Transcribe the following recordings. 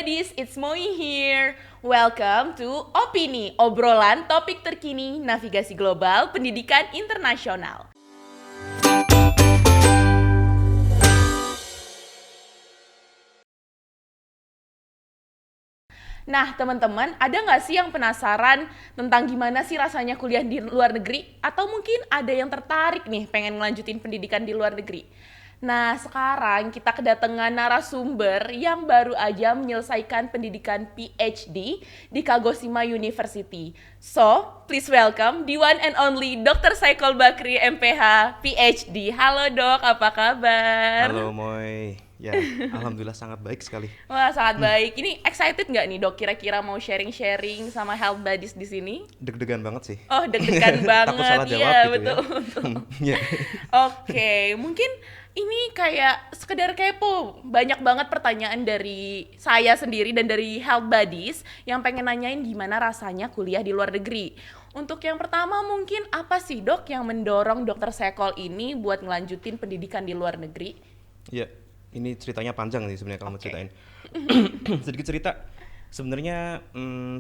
Buddies, it's Moi here. Welcome to Opini, obrolan topik terkini navigasi global pendidikan internasional. Nah, teman-teman, ada nggak sih yang penasaran tentang gimana sih rasanya kuliah di luar negeri? Atau mungkin ada yang tertarik nih pengen ngelanjutin pendidikan di luar negeri? Nah, sekarang kita kedatangan narasumber yang baru aja menyelesaikan pendidikan PhD di Kagoshima University. So, please welcome the one and only Dr. Saikol Bakri, MPH, PhD. Halo dok, apa kabar? Halo Moy, ya alhamdulillah sangat baik sekali. Wah, sangat baik. Ini excited nggak nih dok kira-kira mau sharing-sharing sama health buddies di sini? Deg-degan banget sih. Oh, deg-degan banget. Takut salah jawab Iya, gitu betul, ya. betul. Ya. Oke, mungkin ini kayak sekedar kepo. Banyak banget pertanyaan dari saya sendiri dan dari health buddies yang pengen nanyain gimana rasanya kuliah di luar negeri. Untuk yang pertama mungkin apa sih dok yang mendorong dokter Saikol ini buat ngelanjutin pendidikan di luar negeri? Ya, ini ceritanya panjang nih sebenarnya kalau mau Oke. ceritain. Sedikit cerita. Sebenarnya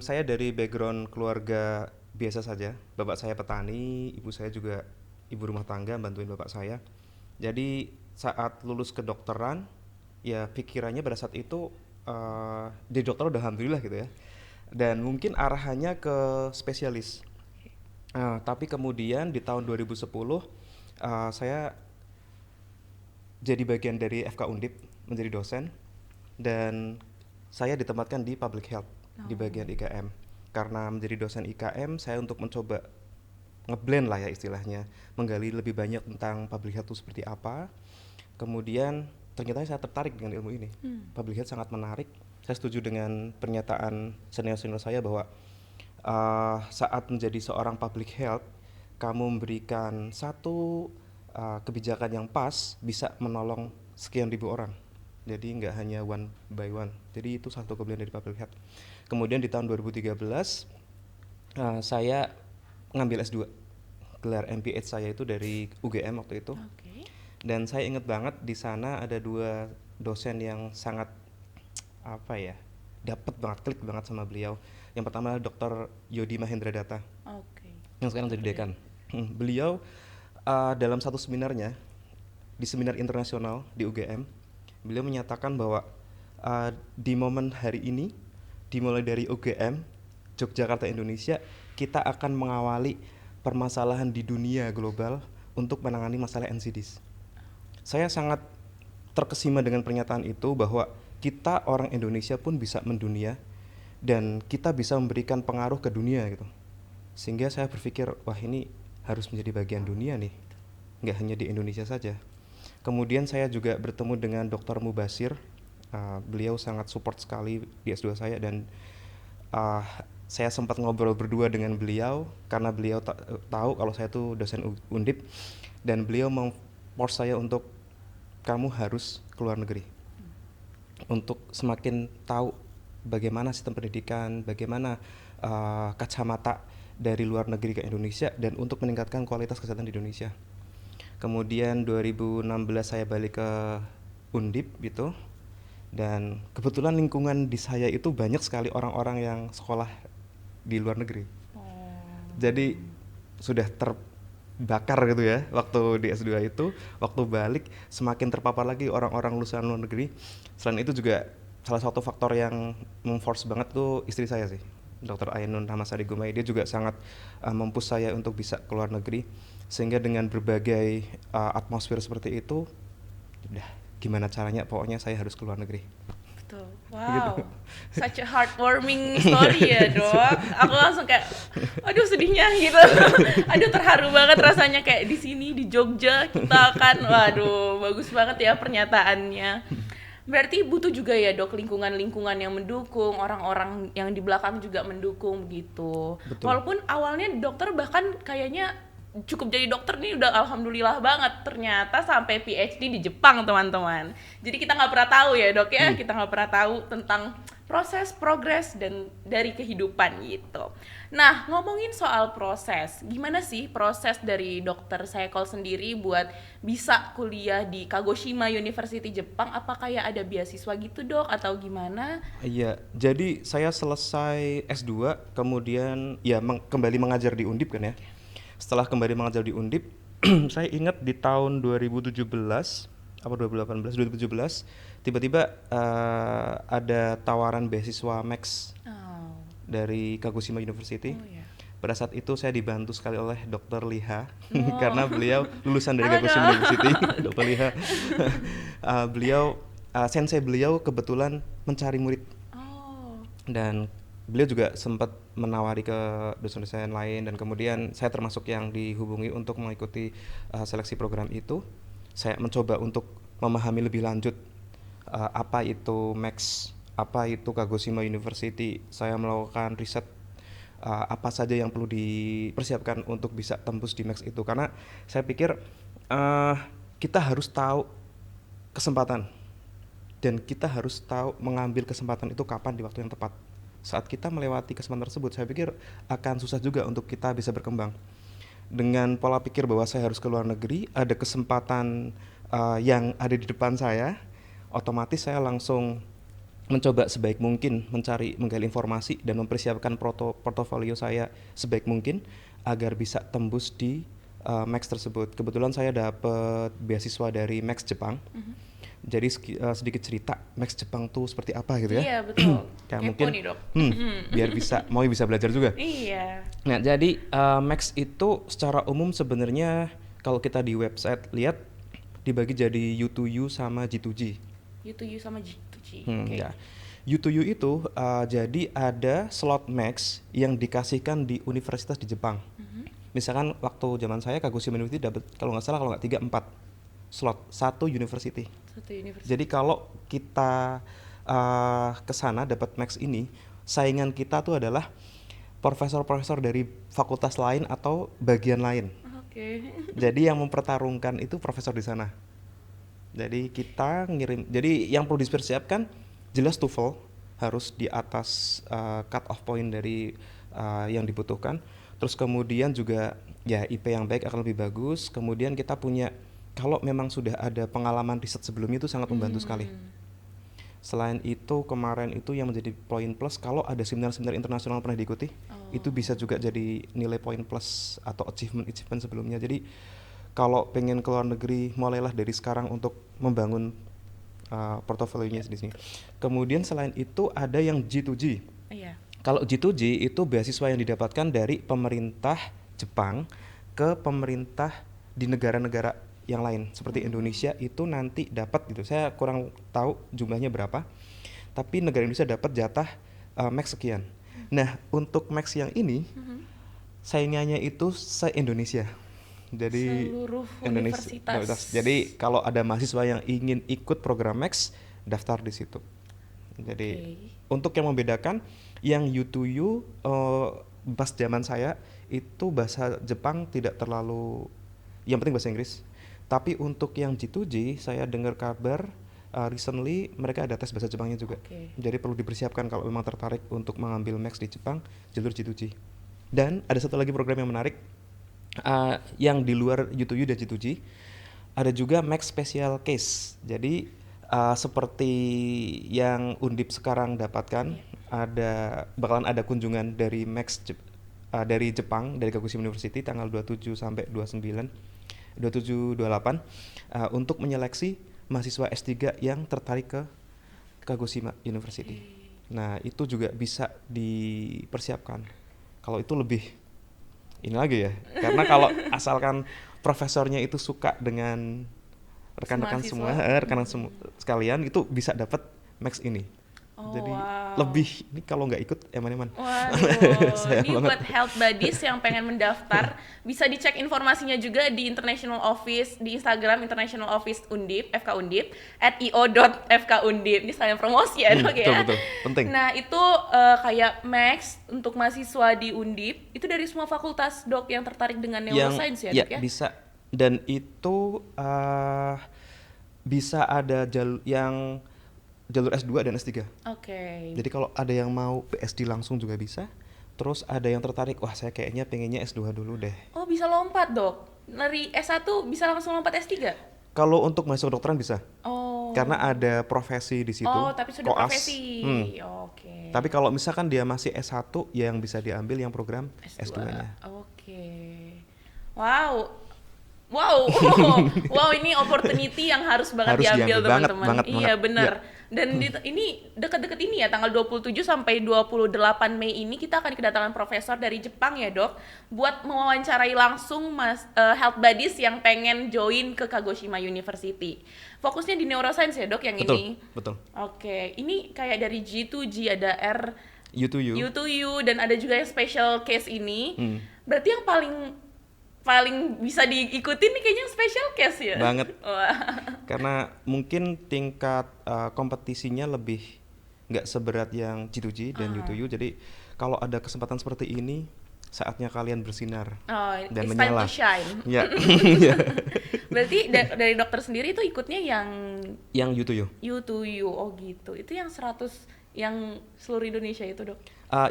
saya dari background keluarga biasa saja. Bapak saya petani, ibu saya juga ibu rumah tangga bantuin bapak saya. Jadi saat lulus kedokteran, ya pikirannya pada saat itu di dokter udah alhamdulillah gitu ya. Dan mungkin arahannya ke spesialis. Tapi kemudian di tahun 2010 saya jadi bagian dari FK Undip, menjadi dosen, dan saya ditempatkan di public health di bagian IKM. Karena menjadi dosen IKM, saya untuk mencoba ngeblend lah ya istilahnya, menggali lebih banyak tentang public health itu seperti apa. Kemudian ternyata saya tertarik dengan ilmu ini. Public health sangat menarik. Saya setuju dengan pernyataan senior-senior saya bahwa saat menjadi seorang public health, kamu memberikan satu kebijakan yang pas bisa menolong sekian ribu orang. Jadi nggak hanya one by one. Jadi itu satu kelebihan dari public health. Kemudian di tahun 2013 saya ngambil S2. Gelar MPH saya itu dari UGM waktu itu. Oke. Dan saya ingat banget di sana ada dua dosen yang sangat dapat banget, klik banget sama beliau. Yang pertama adalah Dr. Yodi Mahendra Data, Oke. yang sekarang jadi dekan. Beliau dalam satu seminarnya, di seminar internasional di UGM, beliau menyatakan bahwa di momen hari ini, dimulai dari UGM, Yogyakarta, Indonesia, kita akan mengawali permasalahan di dunia global untuk menangani masalah NCDs. Saya sangat terkesima dengan pernyataan itu bahwa kita orang Indonesia pun bisa mendunia dan kita bisa memberikan pengaruh ke dunia gitu. Sehingga saya berpikir, wah ini harus menjadi bagian dunia nih, nggak hanya di Indonesia saja. Kemudian saya juga bertemu dengan Dr. Mubasir, beliau sangat support sekali di S2 saya dan saya sempat ngobrol berdua dengan beliau karena beliau tahu kalau saya tuh dosen Undip dan beliau memforce saya untuk kamu harus keluar negeri untuk semakin tahu bagaimana sistem pendidikan, bagaimana kacamata dari luar negeri ke Indonesia dan untuk meningkatkan kualitas kesehatan di Indonesia. Kemudian 2016 saya balik ke Undip gitu. Dan kebetulan lingkungan di saya itu banyak sekali orang-orang yang sekolah di luar negeri. Jadi sudah terbakar gitu ya waktu di S2 itu, waktu balik semakin terpapar lagi orang-orang lulusan luar negeri. Selain itu juga salah satu faktor yang memforce banget tuh istri saya sih, Dr. Ainun Ramasari Gumai. Dia juga sangat mempush saya untuk bisa keluar negeri, sehingga dengan berbagai atmosfer seperti itu, udah gimana caranya pokoknya saya harus keluar negeri. Betul. Wow, such a heartwarming story ya dok. Aku langsung kayak, aduh sedihnya gitu. Aduh terharu banget rasanya kayak di sini di Jogja kita akan, waduh bagus banget ya pernyataannya. Berarti butuh juga ya dok lingkungan-lingkungan yang mendukung, orang-orang yang di belakang juga mendukung gitu. Betul. Walaupun awalnya dokter bahkan kayaknya cukup jadi dokter nih udah alhamdulillah banget, ternyata sampai PhD di Jepang teman-teman. Jadi kita nggak pernah tahu ya dok ya, kita nggak pernah tahu tentang proses, progres, dan dari kehidupan gitu. Nah, ngomongin soal proses, gimana sih proses dari dokter Saekol sendiri buat bisa kuliah di Kagoshima University Jepang? Apa kayak ada beasiswa gitu dok atau gimana? Iya, jadi saya selesai S2, kemudian ya kembali mengajar di Undip kan ya. Setelah kembali mengajar di Undip, saya ingat di tahun 2017 apa 2018, 2017 tiba-tiba ada tawaran beasiswa Max Oh, dari Kagoshima University. oh ya. Pada saat itu saya dibantu sekali oleh Dr. Liha Oh, karena beliau lulusan dari halo Kagoshima dok. University. Dr. Liha. Beliau sensei beliau kebetulan mencari murid Oh, dan beliau juga sempat menawari ke dosen-dosen lain dan kemudian saya termasuk yang dihubungi untuk mengikuti seleksi program itu. Saya mencoba untuk memahami lebih lanjut apa itu Max, apa itu Kagoshima University. Saya melakukan riset apa saja yang perlu dipersiapkan untuk bisa tembus di Max itu karena saya pikir uh, kita harus tahu kesempatan dan kita harus tahu mengambil kesempatan itu kapan di waktu yang tepat. Saat kita melewati kesempatan tersebut, saya pikir akan susah juga untuk kita bisa berkembang. Dengan pola pikir bahwa saya harus ke luar negeri, ada kesempatan yang ada di depan saya, otomatis saya langsung mencoba sebaik mungkin menggali informasi dan mempersiapkan portofolio saya sebaik mungkin agar bisa tembus di Max tersebut. Kebetulan saya dapat beasiswa dari Max Jepang. Jadi sedikit cerita Max Jepang tuh seperti apa gitu ya. iya betul. Ya Kepo mungkin nih dok. biar bisa belajar juga. Iya. Nah, jadi Max itu secara umum sebenarnya kalau kita di website lihat dibagi jadi U2U sama G2G. U2U sama G2G. Hmm, Oke. ya. U2U itu jadi ada slot Max yang dikasihkan di universitas di Jepang. Misalkan waktu zaman saya Kagoshima University dapat kalau nggak salah kalau nggak 3 4 slot satu university. Satu universitas. Jadi kalau kita ke sana dapat Max ini, saingan kita tuh adalah profesor-profesor dari fakultas lain atau bagian lain. Oke. Jadi yang mempertarungkan itu profesor di sana. Jadi kita ngirim. Jadi yang perlu dipersiapkan jelas TOEFL harus di atas cut off point dari yang dibutuhkan. Terus kemudian juga ya IP yang baik akan lebih bagus. Kemudian kita punya kalau memang sudah ada pengalaman riset sebelumnya itu sangat membantu sekali. Selain itu kemarin itu yang menjadi poin plus kalau ada seminar-seminar internasional pernah diikuti, itu bisa juga jadi nilai poin plus atau achievement sebelumnya. Jadi kalau pengen ke luar negeri mulailah dari sekarang untuk membangun portofolionya di sini. Kemudian selain itu ada yang G2G. Iya. Kalau G2G itu beasiswa yang didapatkan dari pemerintah Jepang ke pemerintah di negara-negara yang lain seperti Indonesia itu nanti dapat gitu. Saya kurang tahu jumlahnya berapa. Tapi negara Indonesia dapat jatah Max sekian. Nah, untuk Max yang ini saingannya itu se-Indonesia. Jadi Seluruh Indonesia. universitas. Jadi kalau ada mahasiswa yang ingin ikut program Max, daftar di situ. Jadi untuk yang membedakan yang U2U pas zaman saya itu bahasa Jepang tidak terlalu, yang penting bahasa Inggris. Tapi untuk yang G2G saya dengar kabar recently mereka ada tes bahasa Jepangnya juga. Jadi perlu dipersiapkan kalau memang tertarik untuk mengambil Max di Jepang, jalur G2G. Dan ada satu lagi program yang menarik yang di luar U2U dan G2G, ada juga Max Special Case. Jadi seperti yang Undip sekarang dapatkan, bakalan ada kunjungan dari Max dari Jepang, dari Kagoshima University tanggal 27 sampai 27 28 untuk menyeleksi mahasiswa S3 yang tertarik ke Kagoshima University. Nah, itu juga bisa dipersiapkan. Kalau itu lebih ini lagi ya. Karena kalau asalkan profesornya itu suka dengan rekan-rekan semua, sekalian itu bisa dapat Max ini. Jadi lebih ini kalau nggak ikut eman-eman. Waduh, ini buat health buddies yang pengen mendaftar bisa dicek informasinya juga di International Office di Instagram International Office Undip FK Undip @io.fkundip. Ini sekalian promosi ya dok ya. Betul, penting. Nah itu kayak Max untuk mahasiswa di Undip itu dari semua fakultas dok yang tertarik dengan neuroscience ya dok ya? Bisa, dan itu bisa ada jalur yang jalur S2 dan S3. Oke. Jadi kalau ada yang mau PhD langsung juga bisa. Terus ada yang tertarik, wah saya kayaknya pengennya S2 dulu deh. Oh, bisa lompat, Dok. Dari S1 bisa langsung lompat S3? Kalau untuk mahasiswa kedokteran bisa, Oh. karena ada profesi di situ, Oh, tapi sudah koas. profesi. Hmm. Oke. Tapi kalau misalkan dia masih S1, ya yang bisa diambil yang program S2. S2-nya. Oke. Wow. Wow. Wow, ini opportunity yang harus banget Harus diambil, diambil banget, teman-teman. banget, Iya, banget. benar. Ya. Dan ini dekat-dekat ini ya, tanggal 27 sampai 28 Mei ini kita akan kedatangan profesor dari Jepang ya, Dok, buat mewawancarai langsung health buddies yang pengen join ke Kagoshima University. Fokusnya di neuroscience ya, Dok, yang Betul, ini. betul. Oke, ini kayak dari G2G, ada R U2U. U2U, dan ada juga yang special case ini. Berarti yang paling bisa diikutin nih kayaknya special case ya. Banget. Wah. Karena mungkin tingkat kompetisinya lebih nggak seberat yang G2G dan U2U. Jadi kalau ada kesempatan seperti ini, saatnya kalian bersinar Oh, dan it's menyala. time to shine. Ya. Berarti dari dokter sendiri itu ikutnya yang Yang U2U. U2U, oh gitu. Itu yang 100 yang seluruh Indonesia itu, Dok.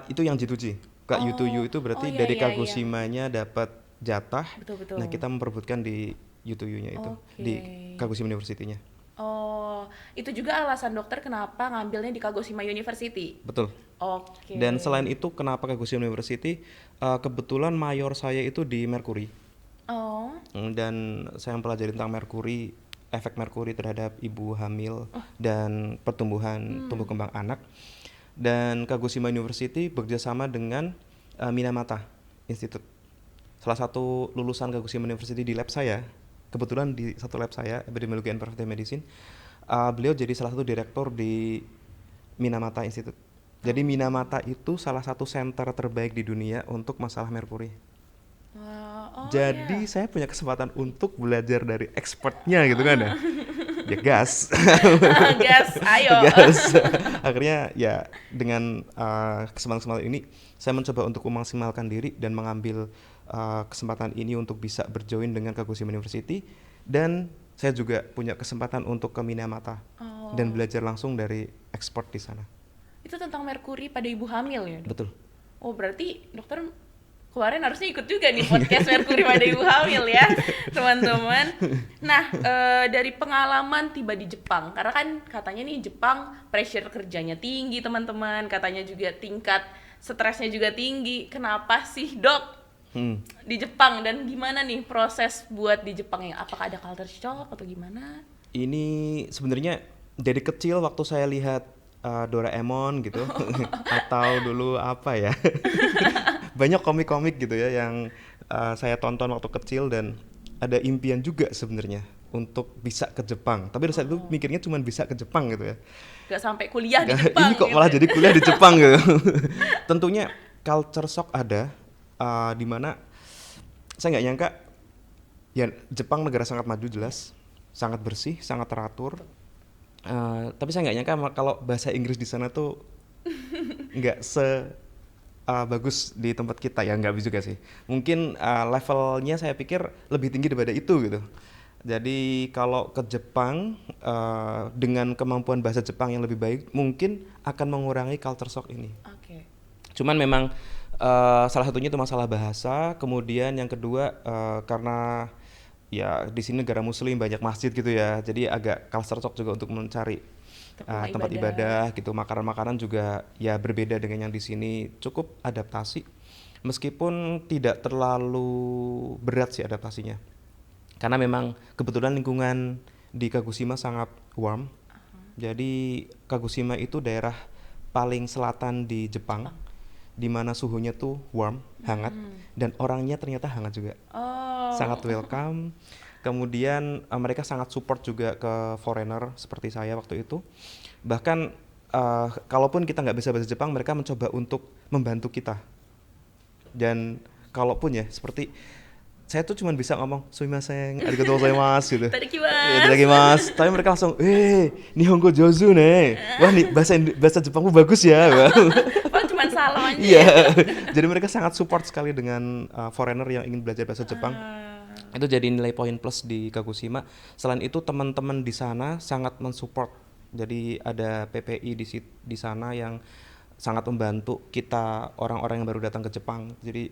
Itu yang G2G. Kak Oh. U2U itu berarti Oh, iya, dari iya, iya. Kagoshima-nya dapat jatah. Betul. Nah, kita memperebutkan di U2U-nya itu, Oke. di Kagoshima University-nya. Oh, itu juga alasan dokter kenapa ngambilnya di Kagoshima University. Betul. Oke. Dan selain itu, kenapa Kagoshima University? Kebetulan mayor saya itu di Mercury. Oh. Dan saya mempelajari tentang merkuri, efek merkuri terhadap ibu hamil dan pertumbuhan tumbuh kembang anak. Dan Kagoshima University bekerjasama dengan Minamata Institute. Salah satu lulusan Kagoshima University di lab saya, kebetulan di satu lab saya, Epidemiology and Preventive Medicine, beliau jadi salah satu direktur di Minamata Institute. Jadi Minamata itu salah satu center terbaik di dunia untuk masalah merkuri. Wah, oh Jadi iya. saya punya kesempatan untuk belajar dari expertnya gitu kan ya. Ya gas. Gas, ayo. Gas. Akhirnya ya dengan kesempatan-kesempatan ini saya mencoba untuk memaksimalkan diri dan mengambil kesempatan ini untuk bisa berjoin dengan Kagoshima University, dan saya juga punya kesempatan untuk ke Minamata dan belajar langsung dari expert di sana. Itu tentang merkuri pada ibu hamil ya, Dok? Betul. Oh, berarti dokter kemarin harusnya ikut juga nih podcast merkuri pada ibu hamil ya, teman-teman. Nah, dari pengalaman tiba di Jepang, karena kan katanya nih Jepang pressure kerjanya tinggi, teman-teman. Katanya juga tingkat stresnya juga tinggi. Kenapa sih, Dok? Di Jepang, dan gimana nih proses buat di Jepang ya? Apakah ada culture shock atau gimana? Ini sebenarnya dari kecil waktu saya lihat Doraemon gitu atau dulu apa ya, banyak komik-komik gitu ya yang saya tonton waktu kecil, dan ada impian juga sebenarnya untuk bisa ke Jepang. Tapi saat itu mikirnya cuma bisa ke Jepang gitu ya. Gak sampai kuliah di Nah, Jepang ini kok gitu malah ya? jadi kuliah di Jepang gitu. Tentunya culture shock ada, di mana saya nggak nyangka ya Jepang negara sangat maju jelas, sangat bersih, sangat teratur. Tapi saya nggak nyangka kalau bahasa Inggris di sana tuh nggak bagus di tempat kita, ya nggak juga sih. Mungkin levelnya saya pikir lebih tinggi daripada itu gitu. Jadi kalau ke Jepang dengan kemampuan bahasa Jepang yang lebih baik, mungkin akan mengurangi culture shock ini. Oke. Cuman memang salah satunya itu masalah bahasa, kemudian yang kedua karena ya di sini negara Muslim, banyak masjid gitu ya, jadi agak culture shock juga untuk mencari tempat ibadah gitu. Makanan-makanan juga ya berbeda dengan yang di sini, cukup adaptasi, meskipun tidak terlalu berat sih adaptasinya, karena memang kebetulan lingkungan di Kagoshima sangat warm. Jadi Kagoshima itu daerah paling selatan di Jepang, di mana suhunya tuh warm, hangat, dan orangnya ternyata hangat juga. Sangat welcome. Kemudian mereka sangat support juga ke foreigner seperti saya waktu itu. Bahkan kalaupun kita nggak bisa bahasa Jepang, mereka mencoba untuk membantu kita. Dan kalaupun ya seperti saya tuh cuma bisa ngomong sumimasen, arigatou gozaimasu gitu. Itadakimasu. Tapi mereka langsung, nihongo jozu ne. Wah, nih bahasa Jepangmu bagus ya. Oh, cuma salam aja. Iya. Jadi mereka sangat support sekali dengan foreigner yang ingin belajar bahasa Jepang. Itu jadi nilai poin plus di Kagoshima. Selain itu teman-teman di sana sangat mensupport Jadi ada PPI di sana yang sangat membantu kita orang-orang yang baru datang ke Jepang. Jadi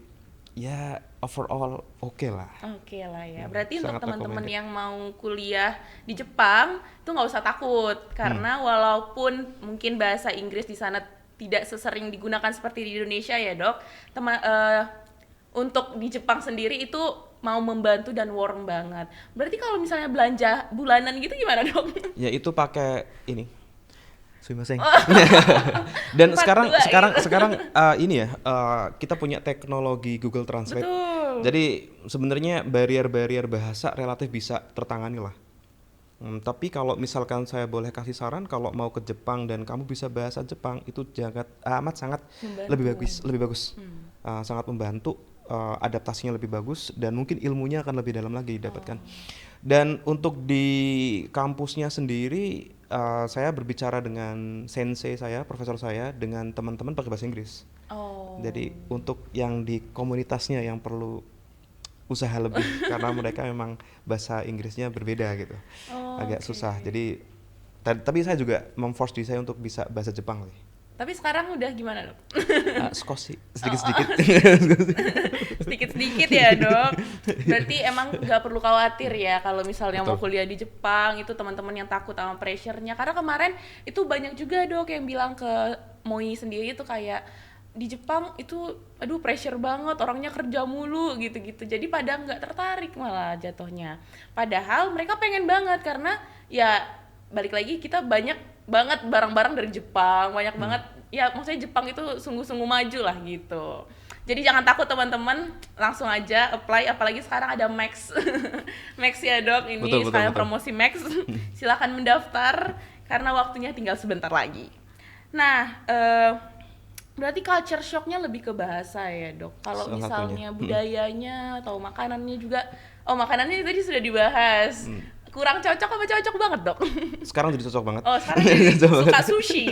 ya overall oke lah. Oke lah ya. Berarti untuk Sangat teman-teman recommended. yang mau kuliah di Jepang itu nggak usah takut karena walaupun mungkin bahasa Inggris di sana tidak sesering digunakan seperti di Indonesia ya dok, untuk di Jepang sendiri itu mau membantu dan warm banget. Berarti kalau misalnya belanja bulanan gitu gimana dok? Ya itu pakai ini. Sumimasen. Dan Empat sekarang dua sekarang gitu. sekarang ini ya kita punya teknologi Google Translate. Betul. Jadi sebenarnya barrier-barrier bahasa relatif bisa tertangani lah. Tapi kalau misalkan saya boleh kasih saran, kalau mau ke Jepang dan kamu bisa bahasa Jepang itu jangan amat sangat lebih Membantu. bagus, lebih bagus. Sangat membantu, adaptasinya lebih bagus dan mungkin ilmunya akan lebih dalam lagi didapatkan. Dan untuk di kampusnya sendiri, saya berbicara dengan sensei saya, profesor saya, dengan teman-teman pakai bahasa Inggris. Oh. Jadi untuk yang di komunitasnya yang perlu usaha lebih karena mereka memang bahasa Inggrisnya berbeda gitu, agak Oke. susah. Jadi tapi saya juga memforce diri saya untuk bisa bahasa Jepang sih. Tapi sekarang udah gimana dok? Skoshi Oh, sedikit-sedikit. sedikit-sedikit ya dok. Berarti emang nggak perlu khawatir ya kalau misalnya mau Betul. kuliah di Jepang itu teman-teman yang takut sama pressure-nya. Karena kemarin itu banyak juga dok yang bilang ke Moi sendiri itu kayak di Jepang itu aduh pressure banget orangnya kerja mulu gitu-gitu. Jadi pada nggak tertarik malah jatuhnya. Padahal mereka pengen banget karena ya balik lagi kita banyak banget barang-barang dari Jepang, banyak banget ya maksudnya Jepang itu sungguh-sungguh maju lah gitu. Jadi jangan takut teman-teman, langsung aja apply apalagi sekarang ada Max. Max ya dok, Betul, ini betul, sekalian betul. promosi Max. Silakan mendaftar karena waktunya tinggal sebentar lagi. Nah, berarti culture shocknya lebih ke bahasa ya dok. Kalau Salah satunya. misalnya budayanya atau makanannya juga, oh makanannya tadi sudah dibahas. Kurang cocok apa cocok banget dok? Sekarang jadi cocok banget. Oh sekarang jadi Cocok suka banget. sushi.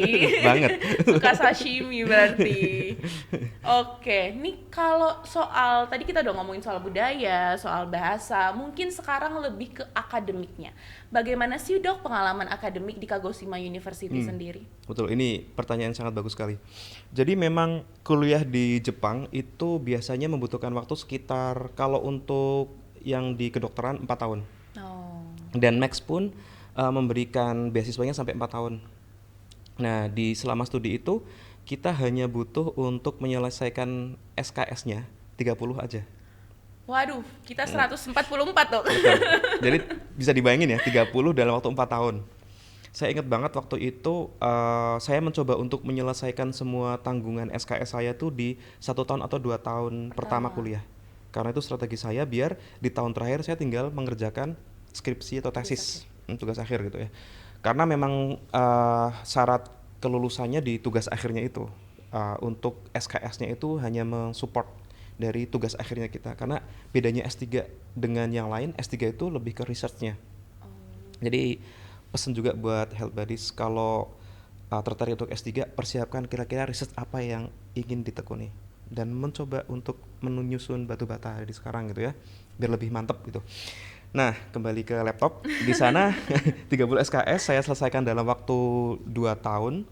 Banget. Suka sashimi berarti. Oke, nih kalau soal tadi kita udah ngomongin soal budaya, soal bahasa, mungkin sekarang lebih ke akademiknya. Bagaimana sih dok pengalaman akademik di Kagoshima University sendiri? Betul, ini pertanyaan sangat bagus sekali. Jadi memang kuliah di Jepang itu biasanya membutuhkan waktu sekitar kalau untuk yang di kedokteran 4 tahun. Oh, Dan Max pun memberikan beasiswanya sampai 4 tahun. Nah, di selama studi itu kita hanya butuh untuk menyelesaikan SKS-nya 30 aja. waduh, kita 144 dok. Betul. Jadi bisa dibayangin ya, 30 dalam waktu 4 tahun. Saya ingat banget waktu itu saya mencoba untuk menyelesaikan semua tanggungan SKS saya tuh di 1 tahun atau 2 tahun pertama kuliah. Karena itu strategi saya biar di tahun terakhir saya tinggal mengerjakan skripsi atau tesis, tugas akhir gitu ya. Karena memang syarat kelulusannya di tugas akhirnya itu. Untuk SKS-nya itu hanya mensupport dari tugas akhirnya kita. Karena bedanya S3 dengan yang lain, S3 itu lebih ke research-nya. Jadi pesan juga buat health buddies kalau tertarik untuk S3 persiapkan kira-kira riset apa yang ingin ditekuni dan mencoba untuk menyusun batu bata di sekarang gitu ya biar lebih mantep gitu. Nah, kembali ke laptop. Di sana 30 SKS saya selesaikan dalam waktu 2 tahun.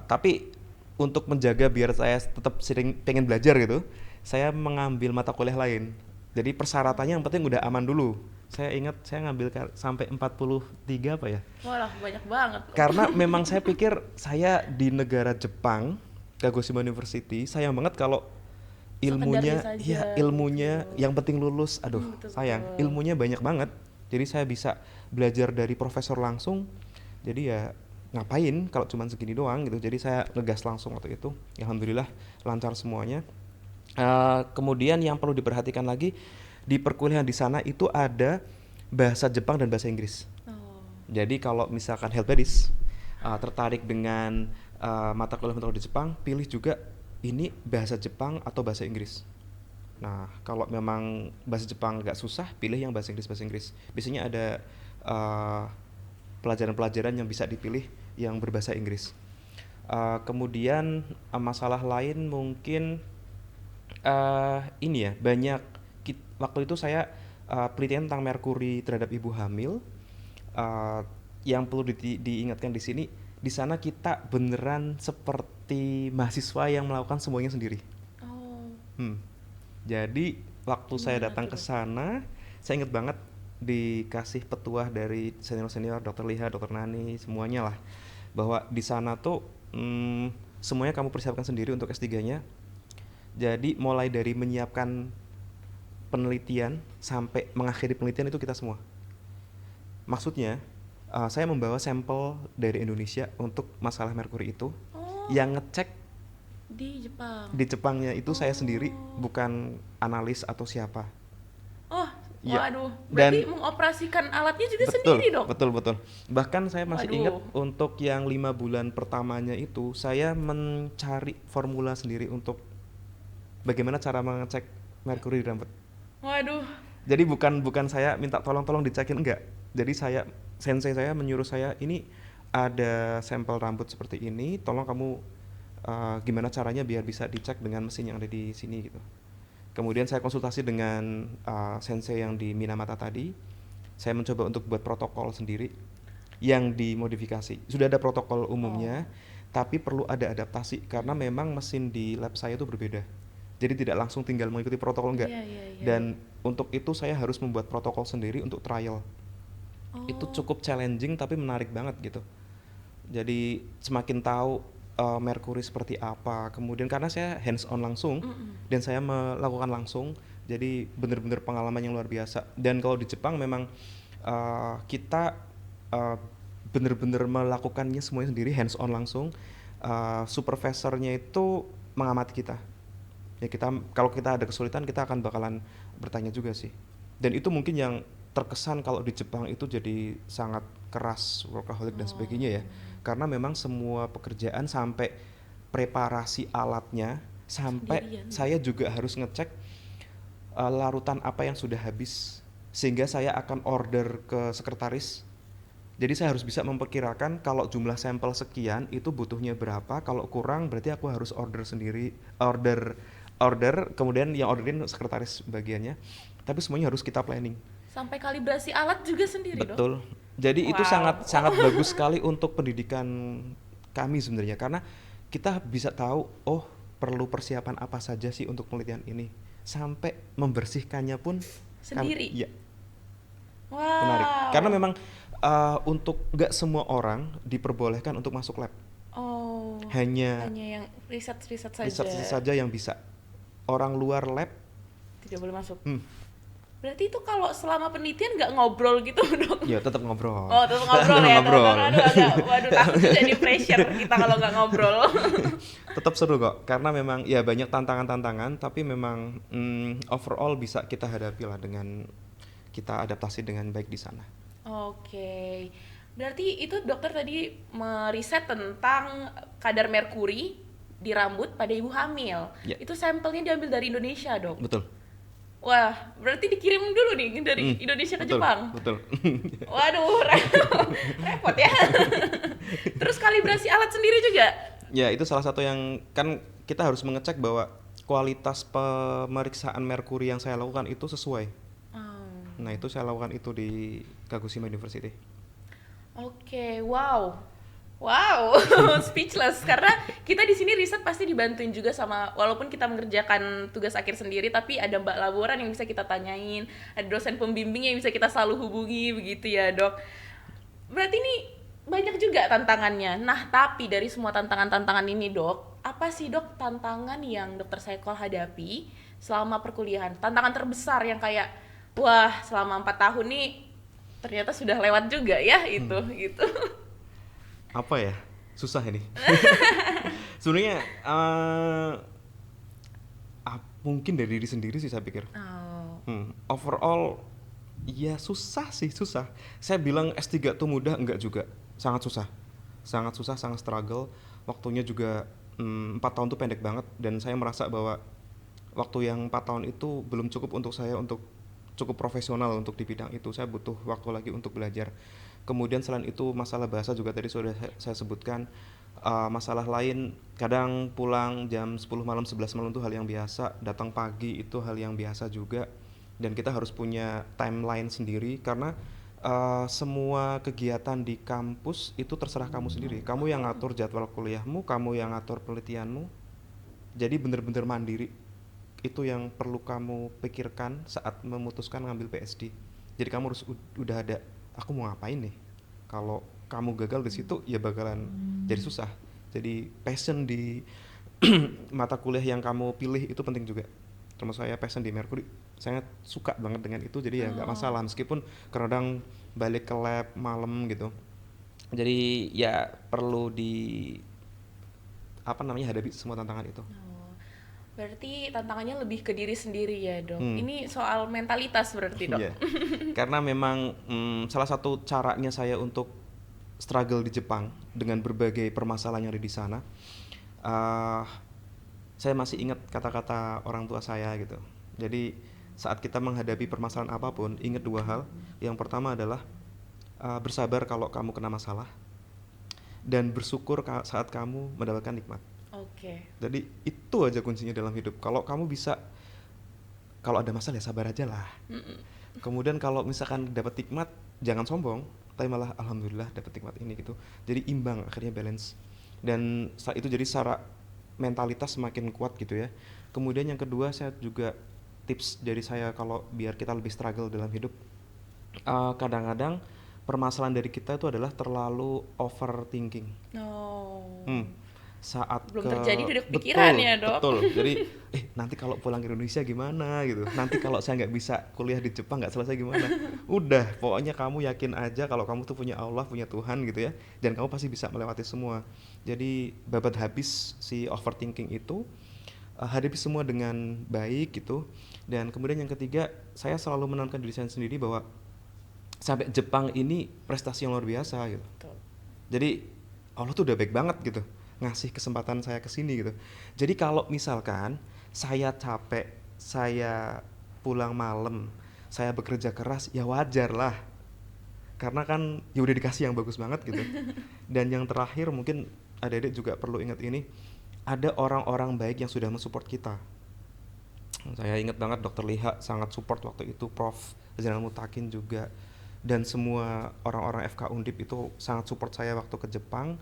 Tapi untuk menjaga biar saya tetap sering pengen belajar gitu, saya mengambil mata kuliah lain. Jadi persyaratannya yang penting udah aman dulu. Saya ingat saya ngambil sampai 43 apa ya? Walah, banyak banget. Karena memang saya pikir saya di negara Jepang, Kagoshima University, sayang banget kalau ilmunya, Sekedarnya saja, ya ilmunya gitu. yang penting lulus, aduh Betul, sayang, betul. ilmunya banyak banget. Jadi saya bisa belajar dari profesor langsung. Jadi ya ngapain kalau cuma segini doang gitu. Jadi saya ngegas langsung waktu itu. Alhamdulillah lancar semuanya. Kemudian yang perlu diperhatikan lagi di perkuliahan di sana itu ada bahasa Jepang dan bahasa Inggris. Oh. Jadi kalau misalkan health buddies tertarik dengan mata kuliah di Jepang, pilih juga ini bahasa Jepang atau bahasa Inggris. Nah, kalau memang bahasa Jepang agak susah, pilih yang bahasa Inggris. Biasanya ada uh, pelajaran-pelajaran yang bisa dipilih yang berbahasa Inggris. Kemudian masalah lain mungkin ini ya, banyak waktu itu saya penelitian tentang merkuri terhadap ibu hamil. Uh, yang perlu diingatkan di sini, di sana kita beneran seperti mahasiswa yang melakukan semuanya sendiri. Oh, Hmm. Jadi waktu saya gimana datang tuh ke dok? sana, saya ingat banget dikasih petuah dari senior-senior, Dokter Liha, Dokter Nani, semuanya lah, bahwa di sana tuh semuanya kamu persiapkan sendiri untuk S3-nya. Jadi mulai dari menyiapkan penelitian sampai mengakhiri penelitian itu kita semua. Maksudnya, saya membawa sampel dari Indonesia untuk masalah merkuri itu. Oh, Yang ngecek di Jepang. di Jepangnya itu saya sendiri, Oh, bukan analis atau siapa. oh, Iya. waduh, berarti Dan mengoperasikan alatnya juga betul, sendiri dok? betul, betul. Bahkan saya masih ingat Waduh, untuk yang 5 bulan pertamanya itu saya mencari formula sendiri untuk bagaimana cara mengecek merkuri di rambut. waduh, Jadi bukan bukan saya minta tolong-tolong dicekin, enggak. Jadi sensei saya menyuruh saya, ini ada sampel rambut seperti ini, tolong kamu gimana caranya biar bisa dicek dengan mesin yang ada di sini gitu. Kemudian saya konsultasi dengan sensei yang di Minamata tadi. Saya mencoba untuk buat protokol sendiri yang dimodifikasi. Sudah ada protokol oh, umumnya, tapi perlu ada adaptasi karena memang mesin di lab saya itu berbeda. Jadi tidak langsung tinggal mengikuti protokol, enggak. iya iya iya iya. Dan untuk itu saya harus membuat protokol sendiri untuk trial. Itu Oh, cukup challenging tapi menarik banget gitu. Jadi semakin tahu merkuri seperti apa. Kemudian karena saya hands on langsung mm-mm. dan saya melakukan langsung, jadi benar-benar pengalaman yang luar biasa. Dan kalau di Jepang memang kita uh, benar-benar melakukannya semuanya sendiri, hands on langsung. Supervisornya itu mengamati kita. Ya kita, kalau kita ada kesulitan kita akan bakalan bertanya juga sih. Dan itu mungkin yang terkesan kalau di Jepang itu jadi sangat keras, workaholic dan sebagainya ya. Oh, Karena memang semua pekerjaan sampai preparasi alatnya, sampai sendirian ya. saya juga harus ngecek larutan apa yang sudah habis, sehingga saya akan order ke sekretaris. Jadi saya harus bisa memperkirakan kalau jumlah sampel sekian itu butuhnya berapa, kalau kurang berarti aku harus order sendiri, order order kemudian yang orderin sekretaris bagiannya. Tapi semuanya harus kita planning. Sampai kalibrasi alat juga sendiri dok? Betul. Jadi itu sangat Wow. sangat bagus sekali untuk pendidikan kami sebenarnya, karena kita bisa tahu, oh, perlu persiapan apa saja sih untuk penelitian ini. Sampai membersihkannya pun kan Sendiri? ya menarik. Karena Wow. memang untuk nggak semua orang diperbolehkan untuk masuk lab. Oh, Hanya hanya yang riset-riset riset saja, saja yang bisa. Orang luar lab, tidak boleh masuk. hmm, Berarti itu kalau selama penelitian nggak ngobrol gitu dok? ya tetap ngobrol. Oh, terus ngobrol Tetap ya teman-teman. ngobrol. Aduh, agak, waduh takut jadi pressure kita kalau nggak ngobrol. Tetap seru kok, karena memang ya banyak tantangan-tantangan, tapi memang overall bisa kita hadapi lah dengan kita adaptasi dengan baik di sana. Oke, berarti itu dokter tadi meriset tentang kadar merkuri di rambut pada ibu hamil. Ya, Itu sampelnya diambil dari Indonesia, dok. betul. Wah, berarti dikirim dulu nih dari Hmm, Indonesia ke betul, Jepang. betul. Waduh, repot ya. Terus kalibrasi alat sendiri juga. Ya, itu salah satu yang kan kita harus mengecek bahwa kualitas pemeriksaan merkuri yang saya lakukan itu sesuai. Nah, Hmm. itu saya lakukan itu di Kagoshima University. Oke, wow. Wow, speechless karena kita di sini riset pasti dibantuin juga sama walaupun kita mengerjakan tugas akhir sendiri tapi ada mbak laboran yang bisa kita tanyain, ada dosen pembimbing yang bisa kita selalu hubungi begitu ya, Dok. Berarti ini banyak juga tantangannya. Nah, tapi dari semua tantangan-tantangan ini, Dok, apa sih, Dok, tantangan yang Dokter Saikol hadapi selama perkuliahan? Tantangan terbesar yang kayak wah, selama 4 tahun nih ternyata sudah lewat juga ya itu gitu. Apa ya? Susah ini. Sebenarnya mungkin dari diri sendiri sih saya pikir. Oh. Overall ya susah sih, susah. Saya bilang S3 tuh mudah, enggak juga. Sangat susah. Sangat susah, sangat struggle. Waktunya juga 4 tahun tuh pendek banget, dan saya merasa bahwa waktu yang 4 tahun itu belum cukup untuk saya untuk cukup profesional untuk di bidang itu. Saya butuh waktu lagi untuk belajar. Kemudian selain itu masalah bahasa juga tadi sudah saya sebutkan. Masalah lain, kadang pulang jam 10 malam, 11 malam itu hal yang biasa. Datang pagi itu hal yang biasa juga. Dan kita harus punya timeline sendiri, karena semua kegiatan di kampus itu terserah kamu sendiri. Kamu yang ngatur jadwal kuliahmu, kamu yang ngatur penelitianmu. Jadi bener-bener mandiri. Itu yang perlu kamu pikirkan saat memutuskan ngambil PhD. Jadi kamu harus udah ada, aku mau ngapain nih? Kalau kamu gagal di situ ya bakalan jadi susah. Jadi passion di mata kuliah yang kamu pilih itu penting juga. Termasuk saya passion di Mercury, saya suka banget dengan itu, jadi ya nggak masalah meskipun kadang balik ke lab malam gitu. Jadi ya perlu hadapi semua tantangan itu. Oh, berarti tantangannya lebih ke diri sendiri ya dok. Hmm. Ini soal mentalitas berarti dok. Iya. Karena memang salah satu caranya saya untuk struggle di Jepang dengan berbagai permasalahan yang ada di sana, saya masih ingat kata-kata orang tua saya gitu. Jadi saat kita menghadapi permasalahan apapun, ingat dua hal. Yang pertama adalah bersabar kalau kamu kena masalah, dan bersyukur saat kamu mendapatkan nikmat. Oke. Jadi itu aja kuncinya dalam hidup. Kalau kamu bisa, kalau ada masalah ya sabar aja lah. Kemudian kalau misalkan dapat nikmat, jangan sombong, tapi malah alhamdulillah dapat nikmat ini gitu. Jadi imbang, akhirnya balance. Dan saat itu jadi secara mentalitas semakin kuat gitu ya. Kemudian yang kedua, saya juga tips dari saya kalau biar kita lebih struggle dalam hidup, kadang-kadang permasalahan dari kita itu adalah terlalu overthinking. Oh. Saat Belum terjadi udah kepikiran ya dok. Betul. Jadi nanti kalau pulang ke Indonesia gimana gitu. Nanti kalau saya nggak bisa kuliah di Jepang nggak selesai gimana. Udah, pokoknya kamu yakin aja kalau kamu tuh punya Allah, punya Tuhan gitu ya. Dan kamu pasti bisa melewati semua. Jadi babat habis si overthinking itu, hadapi semua dengan baik gitu. Dan kemudian yang ketiga, saya selalu menanamkan diri saya sendiri bahwa sampai Jepang ini prestasi yang luar biasa gitu. Betul. Jadi Allah tuh udah baik banget gitu, ngasih kesempatan saya kesini gitu. Jadi kalau misalkan saya capek, saya pulang malam, saya bekerja keras, ya wajar lah. Karena kan ya udah dikasih yang bagus banget gitu. Dan yang terakhir mungkin adik-adik juga perlu ingat ini, ada orang-orang baik yang sudah mensupport kita. Saya ingat banget Dr. Liha sangat support waktu itu, Prof. Zainal Mutakin juga, dan semua orang-orang FK Undip itu sangat support saya waktu ke Jepang.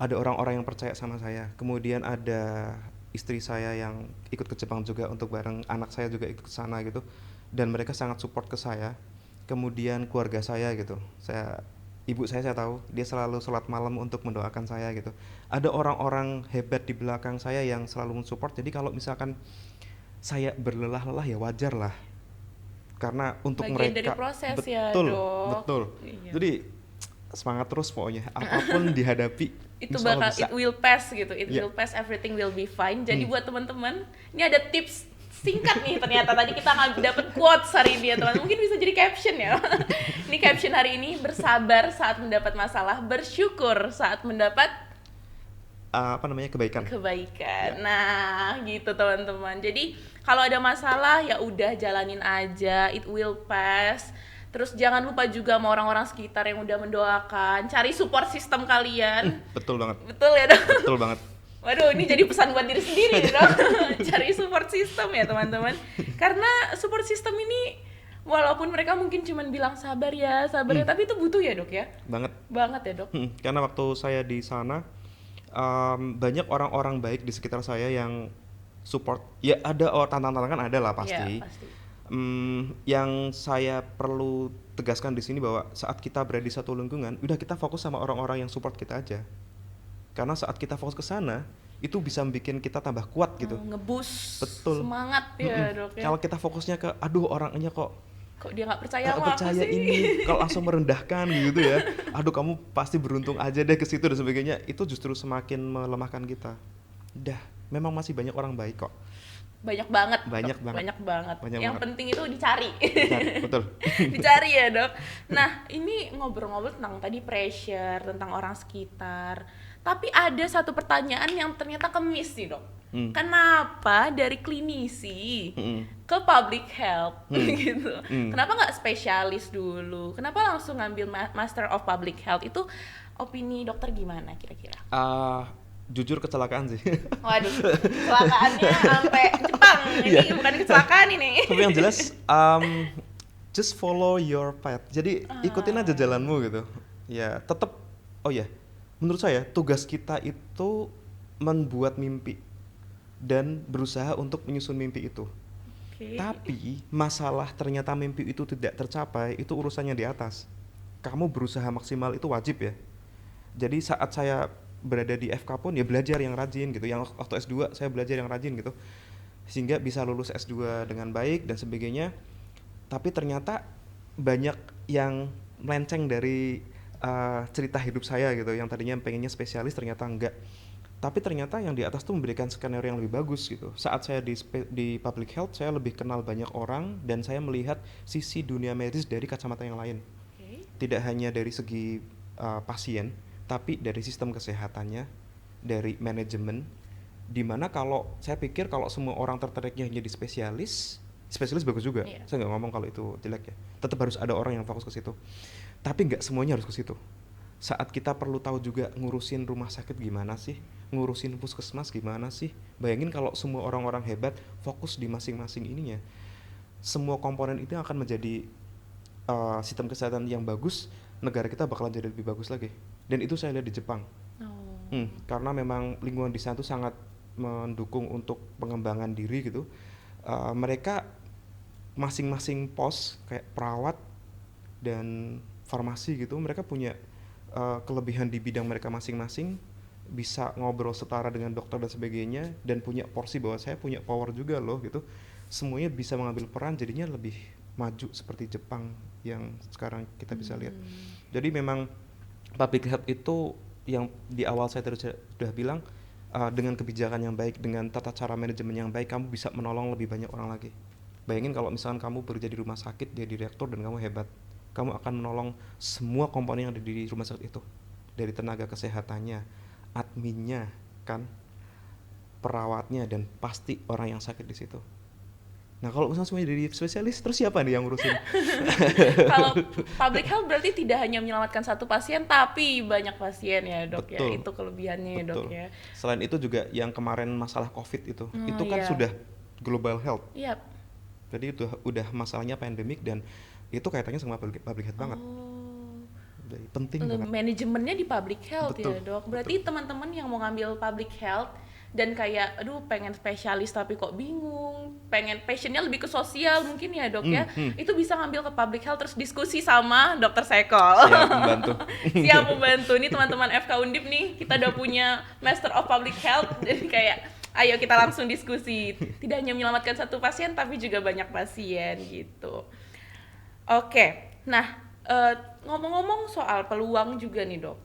Ada orang-orang yang percaya sama saya. Kemudian ada istri saya yang ikut ke Jepang juga untuk bareng anak saya juga ikut ke sana gitu. Dan mereka sangat support ke saya. Kemudian keluarga saya gitu. Ibu saya tahu, dia selalu sholat malam untuk mendoakan saya gitu. Ada orang-orang hebat di belakang saya yang selalu mensupport. Jadi kalau misalkan saya berlelah-lelah ya wajar lah. Karena untuk Bagian mereka dari proses ya betul, dok. betul. Iya. Jadi semangat terus pokoknya, apapun dihadapi Itu insya Allah bakal bisa. it will pass gitu, it Yeah. will pass, everything will be fine. Jadi buat teman-teman, ini ada tips singkat nih ternyata. Tadi kita dapat quotes hari ini ya teman, mungkin bisa jadi caption ya. Ini caption hari ini: bersabar saat mendapat masalah, bersyukur saat mendapat Kebaikan. kebaikan. Nah, gitu teman-teman. Jadi kalau ada masalah ya udah jalanin aja, it will pass. Terus jangan lupa juga sama orang-orang sekitar yang udah mendoakan. Cari support system kalian. Betul banget. Betul ya, Dok? Betul banget. Waduh, ini jadi pesan buat diri sendiri, Dok. Cari support system ya, teman-teman. Karena support system ini walaupun mereka mungkin cuman bilang sabar ya, tapi itu butuh ya, Dok ya? Banget. Banget ya, Dok. Karena waktu saya di sana, banyak orang-orang baik di sekitar saya yang support. Ya ada tantangan-tantangan ada lah pasti. Iya, pasti. Yang saya perlu tegaskan di sini bahwa saat kita berada di satu lingkungan, udah kita fokus sama orang-orang yang support kita aja. Karena saat kita fokus ke sana, itu bisa bikin kita tambah kuat gitu. Ngeboost Betul. semangat ya, Dok ya. Kalau kita fokusnya ke aduh orangnya kok Dia nggak percaya nggak sama aku percaya sih. ini, kalau langsung merendahkan gitu ya. Aduh kamu pasti beruntung aja deh ke situ dan sebagainya. Itu justru semakin melemahkan kita. Udah, memang masih banyak orang baik kok. Banyak banget. Banyak Dok. banget. Banyak banget. Banyak Yang banget. penting itu dicari. Betul. Dicari ya, Dok. Nah, ini ngobrol-ngobrol tentang tadi pressure, tentang orang sekitar. Tapi ada satu pertanyaan yang ternyata kemis nih, Dok. Kenapa dari klinisi ke public health gitu? Kenapa nggak spesialis dulu? Kenapa langsung ngambil Master of Public Health? Itu opini dokter gimana kira-kira? Jujur kecelakaan sih. Waduh, kecelakaannya sampai Jepang. Ini bukan kecelakaan ini. Tapi yang jelas just follow your path. Jadi ikutin aja jalanmu gitu. Ya, tetap oh ya, menurut saya tugas kita itu membuat mimpi dan berusaha untuk menyusun mimpi itu. Oke. Tapi masalah ternyata mimpi itu tidak tercapai, itu urusannya di atas. Kamu berusaha maksimal itu wajib ya. Jadi saat saya berada di FK pun ya belajar yang rajin gitu. Yang waktu S2 saya belajar yang rajin gitu. Sehingga bisa lulus S2 dengan baik dan sebagainya. Tapi ternyata banyak yang melenceng dari cerita hidup saya gitu. Yang tadinya pengennya spesialis ternyata enggak. Tapi ternyata yang di atas tuh memberikan skenario yang lebih bagus gitu. Saat saya di public health, saya lebih kenal banyak orang dan saya melihat sisi dunia medis dari kacamata yang lain. Oke. Tidak hanya dari segi pasien, tapi dari sistem kesehatannya, dari manajemen. Dimana kalau saya pikir kalau semua orang tertariknya hanya di spesialis, spesialis bagus juga. Iya. Saya nggak ngomong kalau itu jelek ya. Tetap harus ada orang yang fokus ke situ. Tapi nggak semuanya harus ke situ. Saat kita perlu tahu juga ngurusin rumah sakit gimana sih, ngurusin puskesmas gimana sih. Bayangin kalau semua orang-orang hebat fokus di masing-masing ininya, semua komponen itu akan menjadi sistem kesehatan yang bagus, negara kita bakalan jadi lebih bagus lagi. Dan itu saya lihat di Jepang. Oh. Karena memang lingkungan di sana tuh sangat mendukung untuk pengembangan diri gitu. Mereka masing-masing pos kayak perawat dan farmasi gitu, mereka punya kelebihan di bidang mereka masing-masing, bisa ngobrol setara dengan dokter dan sebagainya, dan punya porsi bahwa saya punya power juga loh gitu. Semuanya bisa mengambil peran, jadinya lebih maju seperti Jepang yang sekarang kita bisa lihat. Jadi memang public health itu yang di awal saya sudah bilang, dengan kebijakan yang baik, dengan tata cara manajemen yang baik, kamu bisa menolong lebih banyak orang lagi. Bayangin kalau misalkan kamu bekerja di rumah sakit, jadi direktur dan kamu hebat, kamu akan menolong semua komponen yang ada di rumah sakit itu, dari tenaga kesehatannya, adminnya, kan, perawatnya, dan pasti orang yang sakit di situ. Nah kalau misalnya semuanya jadi spesialis, terus siapa nih yang ngurusin? Kalau public health berarti tidak hanya menyelamatkan satu pasien, tapi banyak pasien ya dok ya. Betul, Itu kelebihannya ya dok betul. ya. Selain itu juga yang kemarin masalah COVID itu kan Iya. sudah global health. Iya. Jadi itu udah masalahnya pandemik dan itu kaitannya sama public health banget. Oh. Jadi penting banget. Manajemennya di public health Betul, ya dok. Berarti teman-teman yang mau ngambil public health dan kayak aduh pengen spesialis tapi kok bingung, pengen passionnya lebih ke sosial mungkin ya dok ya, itu bisa ngambil ke public health terus diskusi sama dokter Sekol. Siap membantu. Siap membantu. Nih teman-teman FK Undip nih, kita udah punya Master of Public Health, jadi kayak ayo kita langsung diskusi. Tidak hanya menyelamatkan satu pasien tapi juga banyak pasien gitu. Oke, nah ngomong-ngomong soal peluang juga nih dok,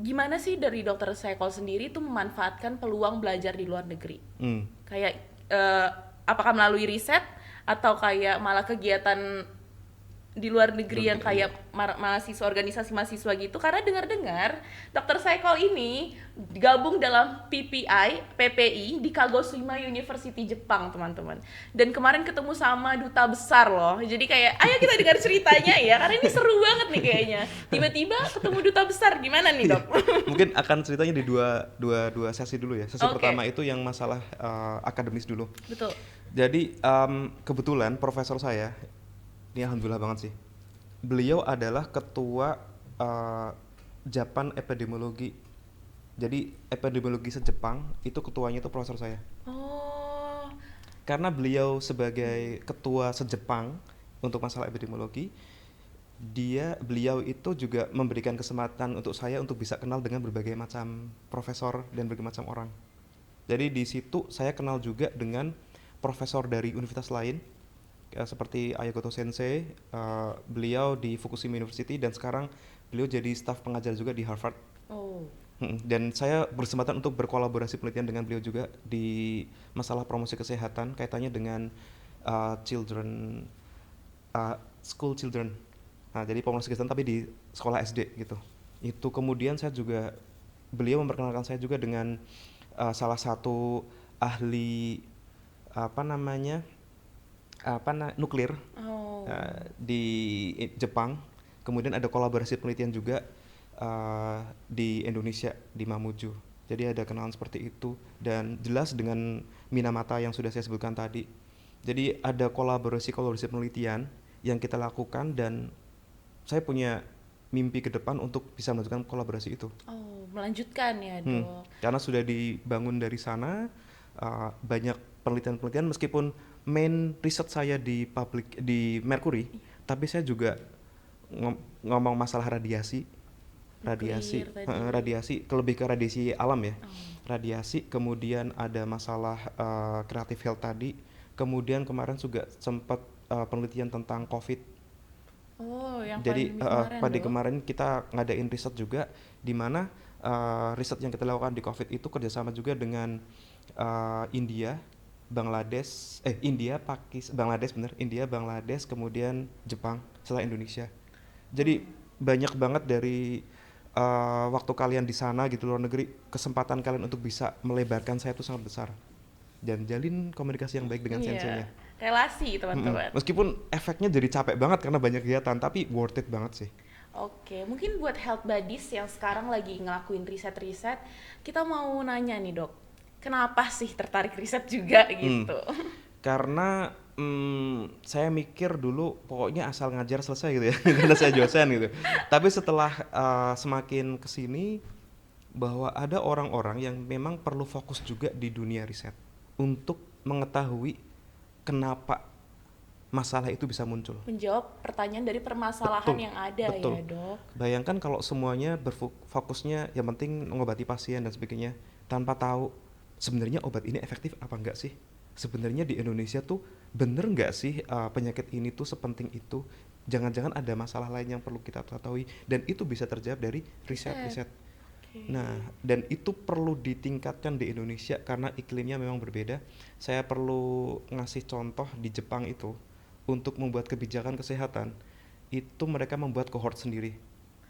gimana sih dari dokter Sekol sendiri tuh memanfaatkan peluang belajar di luar negeri? Kayak apakah melalui riset atau kayak malah kegiatan di luar negeri yang kayak mahasiswa, organisasi mahasiswa gitu? Karena dengar-dengar dokter Sekol ini gabung dalam PPI di Kagoshima University Jepang teman-teman, dan kemarin ketemu sama duta besar loh. Jadi kayak ayo kita dengar ceritanya ya, karena ini seru banget nih kayaknya. Tiba-tiba ketemu duta besar, gimana nih dok? Mungkin akan ceritanya di dua sesi dulu ya. Sesi Oke. pertama itu yang masalah akademis dulu. Betul. Jadi kebetulan profesor saya, ini alhamdulillah banget sih, beliau adalah ketua Japan Epidemiologi. Jadi epidemiologi se-Jepang itu ketuanya itu profesor saya. Oh. Karena beliau sebagai ketua se-Jepang untuk masalah epidemiologi, beliau itu juga memberikan kesempatan untuk saya untuk bisa kenal dengan berbagai macam profesor dan berbagai macam orang. Jadi di situ saya kenal juga dengan profesor dari universitas lain, seperti Ayagoto Sensei, beliau di Fukushima University, dan sekarang beliau jadi staf pengajar juga di Harvard. Oh. Dan saya berkesempatan untuk berkolaborasi penelitian dengan beliau juga di masalah promosi kesehatan kaitannya dengan school children. Nah, jadi promosi kesehatan tapi di sekolah SD gitu. Itu kemudian beliau memperkenalkan saya juga dengan salah satu ahli nuklir di Jepang. Kemudian ada kolaborasi penelitian juga di Indonesia di Mamuju. Jadi ada kenalan seperti itu, dan jelas dengan Minamata yang sudah saya sebutkan tadi. Jadi ada kolaborasi penelitian yang kita lakukan, dan saya punya mimpi ke depan untuk bisa melanjutkan kolaborasi itu. Oh, melanjutkan ya, Dok. Karena sudah dibangun dari sana, banyak penelitian-penelitian, meskipun main riset saya di Mercury, tapi saya juga ngomong masalah radiasi, Nuklir tadi. radiasi lebih ke radiasi alam ya, Oh. radiasi, kemudian ada masalah creative health tadi, kemudian kemarin juga sempat penelitian tentang COVID. Oh, yang Jadi pandemi kemarin, pada Dok. kemarin kita ngadain riset juga, di mana riset yang kita lakukan di COVID itu kerjasama juga dengan India, Bangladesh, Bangladesh bener, India, Bangladesh, kemudian Jepang, setelah Indonesia. Jadi banyak banget dari waktu kalian di sana gitu, luar negeri, kesempatan kalian untuk bisa melebarkan saya itu sangat besar, dan jalin komunikasi yang baik dengan Iya, senseinya. relasi teman-teman. Meskipun efeknya jadi capek banget karena banyak kegiatan, tapi worth it banget sih. Oke, mungkin buat health buddies yang sekarang lagi ngelakuin riset-riset, kita mau nanya nih, Dok. Kenapa sih tertarik riset juga gitu? Karena saya mikir dulu pokoknya asal ngajar selesai gitu ya, karena saya dosen gitu. Tapi setelah semakin kesini, bahwa ada orang-orang yang memang perlu fokus juga di dunia riset untuk mengetahui kenapa masalah itu bisa muncul. Menjawab pertanyaan dari permasalahan Betul, yang ada betul. ya, Dok. Bayangkan kalau semuanya fokusnya yang penting mengobati pasien dan sebagainya, tanpa tahu sebenarnya obat ini efektif apa enggak sih? Sebenarnya di Indonesia tuh bener nggak sih penyakit ini tuh sepenting itu? Jangan-jangan ada masalah lain yang perlu kita ketahui, dan itu bisa terjawab dari Riset. riset-riset. Oke. Nah, dan itu perlu ditingkatkan di Indonesia karena iklimnya memang berbeda. Saya perlu ngasih contoh di Jepang itu, untuk membuat kebijakan kesehatan, itu mereka membuat cohort sendiri.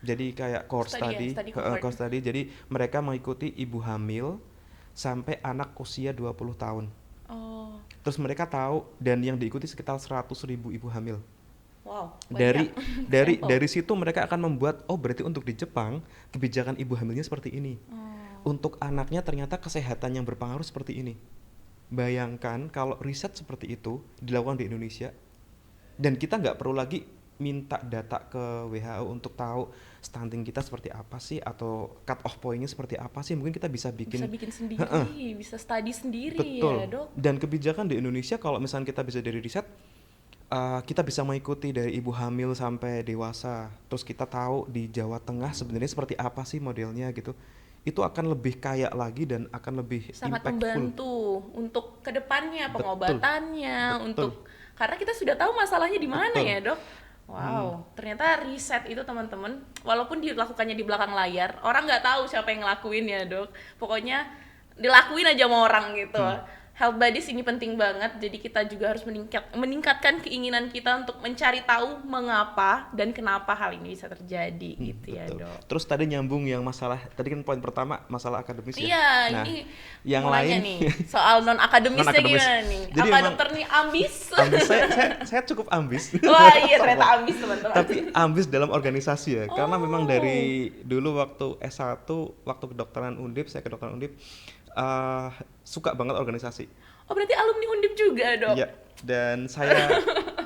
Jadi kayak cohort Study ya, study, study cohort. cohort study. Jadi mereka mengikuti ibu hamil sampai anak usia 20 tahun. Oh, Terus mereka tahu, dan yang diikuti sekitar 100.000 ibu hamil. wow, Dari banyak dari sampel. dari situ mereka akan membuat, oh berarti untuk di Jepang kebijakan ibu hamilnya seperti ini. Oh, Untuk anaknya ternyata kesehatan yang berpengaruh seperti ini. Bayangkan kalau riset seperti itu dilakukan di Indonesia, dan kita nggak perlu lagi minta data ke WHO untuk tahu stunting kita seperti apa sih, atau cut off pointnya seperti apa sih. Mungkin kita bisa bisa bikin. bikin sendiri, bisa study sendiri ya, Betul. Dok. Dan kebijakan di Indonesia kalau misalnya kita bisa dari riset, kita bisa mengikuti dari ibu hamil sampai dewasa. Terus kita tahu di Jawa Tengah sebenarnya seperti apa sih modelnya gitu. Itu akan lebih kaya lagi dan akan lebih Sangat impactful. membantu untuk kedepannya, Betul, pengobatannya, betul, untuk karena kita sudah tahu masalahnya di mana betul. ya, Dok. Wow, ternyata riset itu teman-teman, walaupun dilakukannya di belakang layar, orang nggak tahu siapa yang ngelakuin ya, Dok. Pokoknya dilakuin aja sama orang gitu. Health buddies ini penting banget, jadi kita juga harus meningkatkan keinginan kita untuk mencari tahu mengapa dan kenapa hal ini bisa terjadi gitu ya, Betul. Dok. Terus tadi nyambung yang masalah, tadi kan poin pertama masalah akademis ya. Iya, Nah, ini yang mau nanya lain nih soal non akademisnya non-akademis. gimana nih? Jadi Apa emang dokter nih ambis? ambis, saya cukup ambis. Wah iya ternyata ambis teman-teman. Tapi ambis dalam organisasi ya. Karena memang Oh, dari dulu waktu S1, waktu kedokteran Undip, saya kedokteran Undip, suka banget organisasi. oh berarti alumni Undip juga dok? Iya, dan saya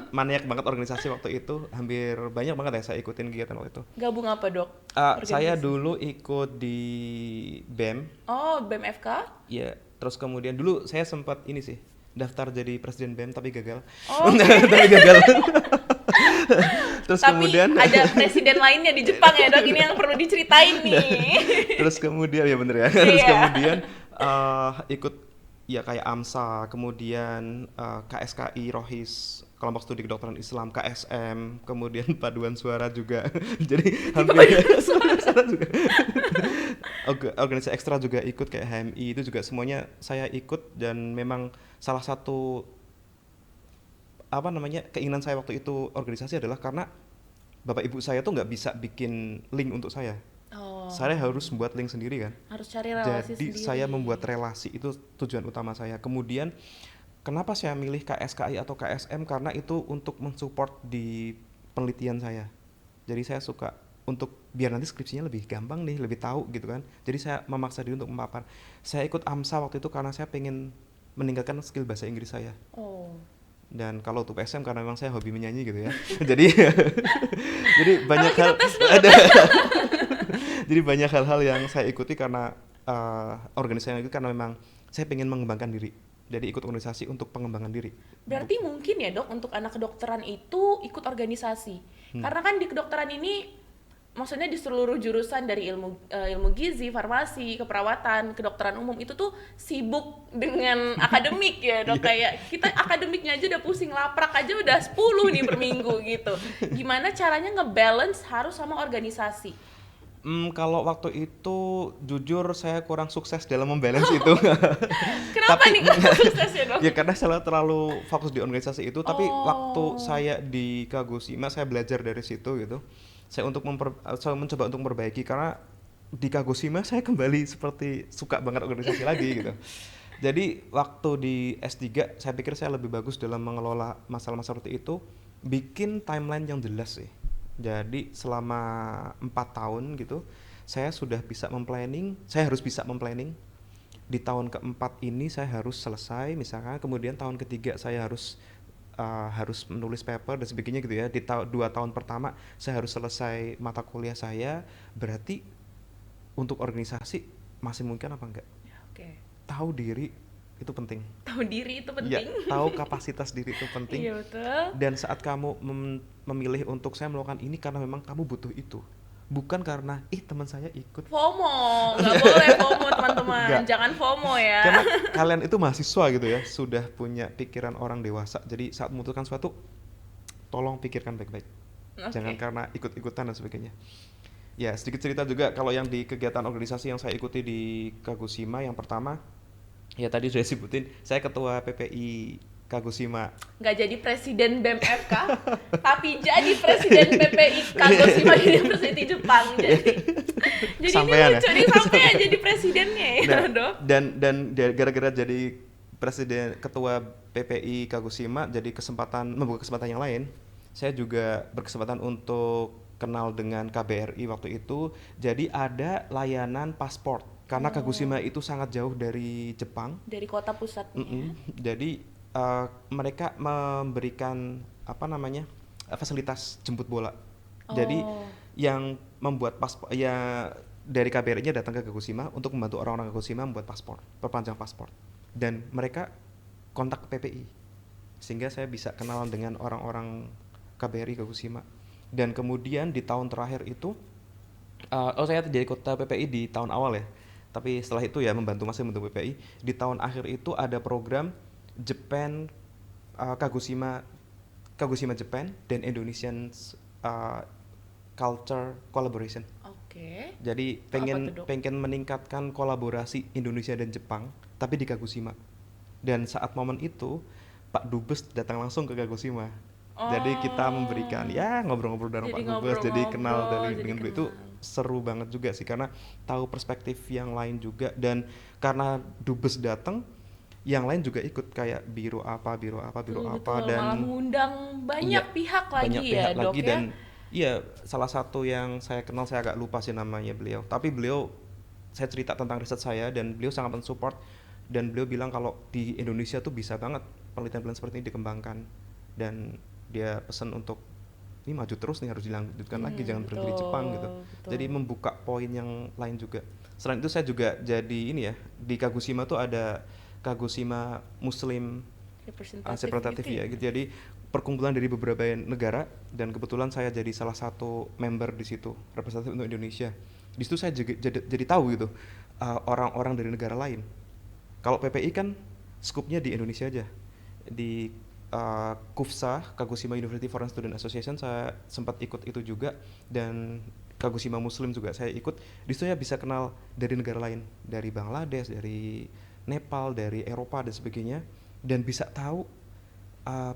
maniak banget organisasi waktu itu. Hampir banyak banget ya saya ikutin kegiatan waktu itu. Gabung apa dok? Saya Organisasi. dulu ikut di BEM. Oh BMFK? Ya, terus kemudian dulu saya sempat ini sih, daftar jadi presiden BEM tapi gagal. Oh, Tapi gagal. Terus tapi kemudian ada presiden lainnya di Jepang ya dok, ini yang perlu diceritain nih. terus kemudian ya bener ya. Terus Iya. kemudian ikut ya kayak AMSA, kemudian KSKI Rohis, kelompok studi kedokteran Islam, KSM, kemudian paduan suara juga. Jadi hampir suara juga. Organisasi ekstra juga ikut kayak HMI, itu juga semuanya saya ikut. Dan memang salah satu keinginan saya waktu itu organisasi adalah karena bapak ibu saya tuh nggak bisa bikin link untuk saya. Oh, Saya harus membuat link sendiri kan. harus cari relasi Jadi sendiri. saya membuat relasi, itu tujuan utama saya. Kemudian kenapa saya milih KSKI atau KSM, karena itu untuk mensupport di penelitian saya. Jadi saya suka untuk biar nanti skripsinya lebih gampang nih, lebih tahu gitu kan. Jadi saya memaksa diri untuk memapar. Saya ikut AMSA waktu itu karena saya pengen meningkatkan skill bahasa Inggris saya. Oh, Dan kalau untuk PSM karena memang saya hobi menyanyi gitu ya. Jadi jadi banyak Kita hal tes dulu. ada jadi banyak hal-hal yang saya ikuti karena organisasi itu karena memang saya pengen mengembangkan diri. Jadi ikut organisasi untuk pengembangan diri. Berarti mungkin ya dok, untuk anak kedokteran itu ikut organisasi. Karena kan di kedokteran ini, maksudnya di seluruh jurusan dari ilmu gizi, farmasi, keperawatan, kedokteran umum itu tuh sibuk dengan akademik ya dok. Kayak kita akademiknya aja udah pusing, laprak aja udah 10 nih per minggu gitu. Gimana caranya ngebalance harus sama organisasi? Kalau waktu itu jujur saya kurang sukses dalam membalance itu. Kenapa nih kok sukses ya dok? Ya karena saya terlalu fokus di organisasi itu, tapi waktu Oh, saya di Kagoshima saya belajar dari situ gitu. Saya mencoba untuk memperbaiki karena di Kagoshima saya kembali seperti suka banget organisasi lagi gitu. Jadi waktu di S3 saya pikir saya lebih bagus dalam mengelola masalah-masalah seperti itu, bikin timeline yang jelas sih. Jadi selama 4 tahun gitu, saya harus bisa memplanning. Di tahun keempat ini saya harus selesai, misalkan, kemudian tahun ketiga saya harus menulis paper dan sebagainya gitu ya. Di 2 tahun pertama saya harus selesai mata kuliah saya, berarti untuk organisasi masih mungkin apa enggak? oke. Tahu diri itu penting. Tahu diri itu Ya, penting. tahu kapasitas diri itu penting. Iya betul. Dan saat kamu memilih untuk saya melakukan ini karena memang kamu butuh itu, bukan karena teman saya ikut. FOMO, nggak boleh FOMO teman-teman, Enggak. jangan FOMO ya. Karena kalian itu mahasiswa gitu ya, sudah punya pikiran orang dewasa. Jadi saat memutuskan suatu, tolong pikirkan baik-baik. Jangan Oke. karena ikut-ikutan dan sebagainya. Ya, sedikit cerita juga kalau yang di kegiatan organisasi yang saya ikuti di Kagoshima, yang pertama, ya tadi sudah sebutin, saya ketua PPI Kagoshima. Nggak jadi presiden BEM FK, tapi jadi presiden PPI Kagoshima University Jepang. Jadi ini Sampean ya? lucu nih sampai jadi presidennya ya Nah, dok. gara-gara jadi presiden ketua PPI Kagoshima, jadi membuka kesempatan yang lain. Saya juga berkesempatan untuk kenal dengan KBRI waktu itu. Jadi ada layanan paspor karena Kagoshima itu sangat jauh dari Jepang. Dari kota pusatnya. Jadi mereka memberikan apa namanya fasilitas jemput bola. Jadi Oh, yang membuat paspor ya dari KBRI-nya datang ke Kagoshima untuk membantu orang-orang Kagoshima membuat paspor, perpanjang paspor. Dan mereka kontak ke PPI sehingga saya bisa kenalan dengan orang-orang KBRI Kagoshima. Dan kemudian di tahun terakhir itu saya jadi kota PPI di tahun awal ya. Tapi setelah itu ya masih membantu PPI. Di tahun akhir itu ada program Japan Kagoshima Japan dan Indonesian Culture Collaboration. oke. Jadi Itu apa tuh dok? pengen meningkatkan kolaborasi Indonesia dan Jepang, tapi di Kagoshima. Dan saat momen itu Pak Dubes datang langsung ke Kagoshima. Jadi kita memberikan Oh, ya ngobrol-ngobrol dengan jadi Pak Dubes, jadi kenal ngobrol-ngobrol, jadi dengan beliau itu kenal. seru banget juga sih karena tahu perspektif yang lain juga. Dan karena Dubes datang, yang lain juga ikut kayak biro apa Betul, betul. Malah dan mengundang banyak iya, pihak banyak lagi ya, pihak Dok lagi. ya. Dan iya, salah satu yang saya kenal, saya agak lupa sih namanya beliau, tapi beliau, saya cerita tentang riset saya dan beliau sangat mensupport. Dan beliau bilang kalau di Indonesia tuh bisa banget penelitian-penelitian seperti ini dikembangkan. Dan dia pesan untuk ini maju terus nih, harus dilanjutkan lagi, jangan berhenti di Jepang gitu. Betul. Jadi membuka poin yang lain juga. Selain itu saya juga jadi ini ya, di Kagoshima tuh ada Kagoshima Muslim representatif gitu ya gitu. Jadi perkumpulan dari beberapa negara, dan kebetulan saya jadi salah satu member di situ, representatif untuk Indonesia. Di situ saya juga jadi tahu gitu orang-orang dari negara lain. Kalau PPI kan skupnya di Indonesia aja. Di KUFSA, Kagoshima University Foreign Student Association, saya sempat ikut itu juga. Dan Kagoshima Muslim juga saya ikut. Di situ saya bisa kenal dari negara lain, dari Bangladesh, dari Nepal, dari Eropa dan sebagainya, dan bisa tahu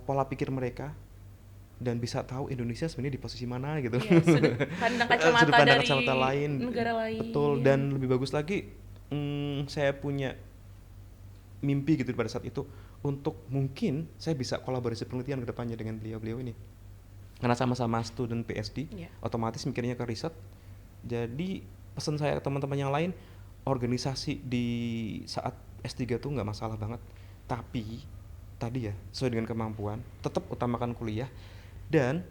pola pikir mereka, dan bisa tahu Indonesia sebenarnya di posisi mana gitu. Iya, sudut pandang kacamata Sudut pandang dari kacamata lain, negara lain. betul. Dan lebih bagus lagi, saya punya mimpi gitu pada saat itu untuk mungkin saya bisa kolaborasi penelitian ke depannya dengan beliau-beliau ini. Karena sama-sama student PhD, Iya. otomatis mikirnya ke riset. Jadi pesan saya ke teman-teman yang lain, organisasi di saat S3 tuh nggak masalah banget. Tapi tadi ya, sesuai dengan kemampuan, tetap utamakan kuliah, dan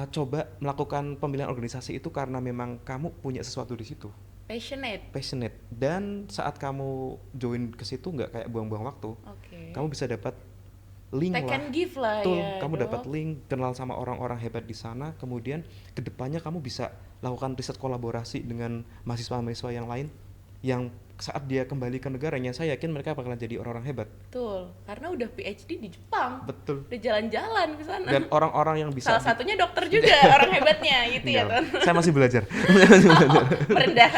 coba melakukan pemilihan organisasi itu karena memang kamu punya sesuatu di situ, Passionate. passionate, dan saat kamu join ke situ nggak kayak buang-buang waktu, Oke. kamu bisa dapat link Take lah. and give lah Betul, ya, kamu dapat Dok. link, kenal sama orang-orang hebat di sana, kemudian kedepannya kamu bisa lakukan riset kolaborasi dengan mahasiswa-mahasiswa yang lain, yang saat dia kembali ke negaranya, saya yakin mereka bakalan jadi orang-orang hebat. Betul, karena udah PhD di Jepang. Betul. Udah jalan-jalan ke sana. Dan orang-orang yang bisa Salah satunya dokter juga orang hebatnya gitu ya, Enggak, Ton. saya masih belajar. Merendah.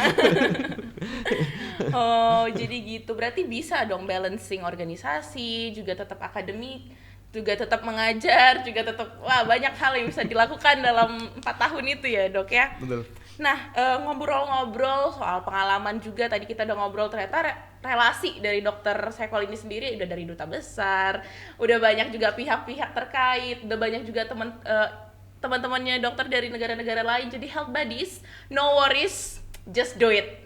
Oh, jadi gitu. Berarti bisa dong balancing organisasi, juga tetap akademik, juga tetap mengajar, juga tetap wah banyak hal yang bisa dilakukan dalam 4 tahun itu ya, Dok ya. Betul. Nah, ngobrol-ngobrol soal pengalaman juga, tadi kita udah ngobrol ternyata relasi dari dokter Sekol ini sendiri udah dari duta besar, udah banyak juga pihak-pihak terkait, udah banyak juga teman-temannya dokter dari negara-negara lain, jadi health buddies, no worries, just do it.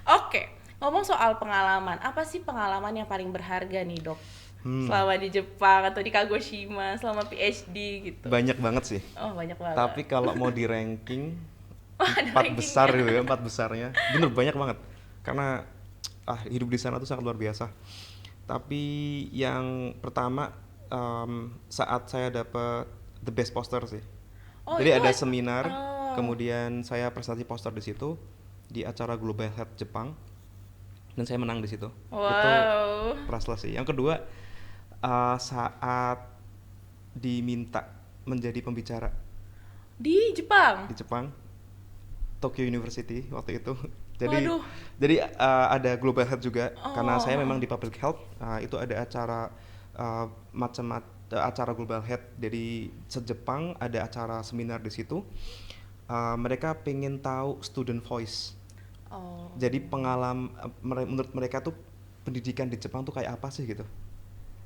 Oke, ngomong soal pengalaman, apa sih pengalaman yang paling berharga nih, Dok? Selama di Jepang atau di Kagoshima, selama PhD gitu. Banyak banget sih. Oh, banyak banget. Tapi kalau mau di ranking, Ada 4 besar rankingnya. gitu ya, 4 besarnya. Bener banyak banget. Karena hidup di sana tuh sangat luar biasa. Tapi yang pertama, saat saya dapat the best poster sih. Oh, Jadi itu ada seminar, oh. kemudian saya presentasi poster di situ di acara Global Health Jepang, dan saya menang di situ. Itu Wow. priceless sih. Yang kedua, saat diminta menjadi pembicara Di Jepang. di Jepang, Tokyo University waktu itu. Jadi Waduh. ada Global Health juga, karena saya Oh. memang di public health. Itu ada acara acara Global Health, jadi se-Jepang ada acara seminar di situ. Mereka pengen tahu student voice. Oh. Jadi menurut mereka tuh pendidikan di Jepang tuh kayak apa sih gitu.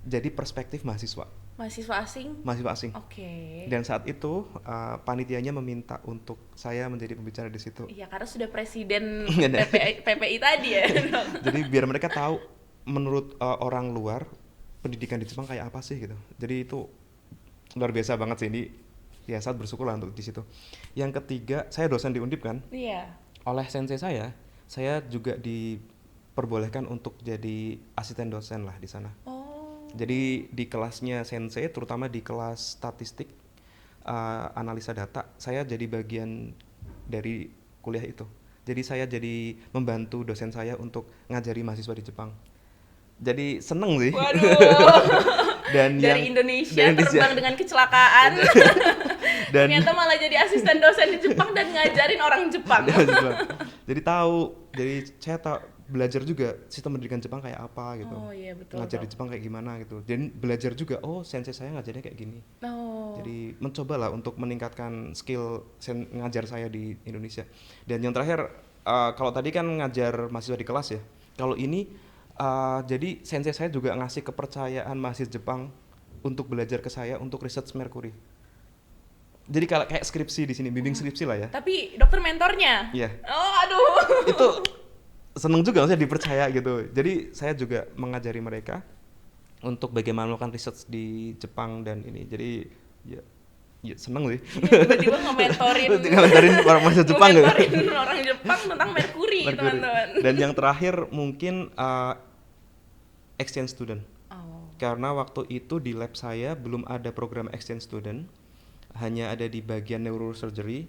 Jadi perspektif mahasiswa Mahasiswa asing? asing. Oke. Dan saat itu panitianya meminta untuk saya menjadi pembicara di situ. Iya, karena sudah presiden Nggak ada. PPI tadi ya. Dok. Jadi biar mereka tahu menurut orang luar pendidikan di Jepang kayak apa sih gitu. Jadi itu luar biasa banget sih, ini ya sangat bersyukur lah untuk di situ. Yang ketiga, saya dosen di Undip kan. Iya. Oleh sensei saya juga diperbolehkan untuk jadi asisten dosen lah di sana. Oh. Jadi di kelasnya sensei, terutama di kelas statistik, analisa data, saya jadi bagian dari kuliah itu. Jadi saya jadi membantu dosen saya untuk ngajari mahasiswa di Jepang. Jadi seneng sih. Waduh. Dan Dari Indonesia dari terbang dengan kecelakaan. dan Ternyata malah jadi asisten dosen di Jepang dan ngajarin orang Jepang. jadi tahu, jadi saya belajar juga sistem pendidikan Jepang kayak apa gitu. Oh iya, betul. Ngajar di Dok. Jepang kayak gimana gitu. Dan belajar juga, oh sensei saya ngajarnya kayak gini. Oh. Jadi mencoba lah untuk meningkatkan skill ngajar saya di Indonesia. Dan yang terakhir, kalau tadi kan ngajar mahasiswa di kelas ya. Kalau ini jadi sensei saya juga ngasih kepercayaan mahasiswa Jepang untuk belajar ke saya untuk research merkuri. Jadi kalau kayak skripsi di sini, bimbing skripsi lah ya. Tapi dokter mentornya? Iya. Oh, aduh. Itu seneng juga maksudnya dipercaya gitu. Jadi saya juga mengajari mereka untuk bagaimana melakukan research di Jepang dan ini. Jadi ya seneng sih. Tiba-tiba nge-mentorin orang mahasiswa Jepang gitu. nge-mentorin orang Jepang tentang merkuri, teman-teman. Dan yang terakhir mungkin exchange student. Oh. Karena waktu itu di lab saya belum ada program exchange student, hanya ada di bagian neurosurgery,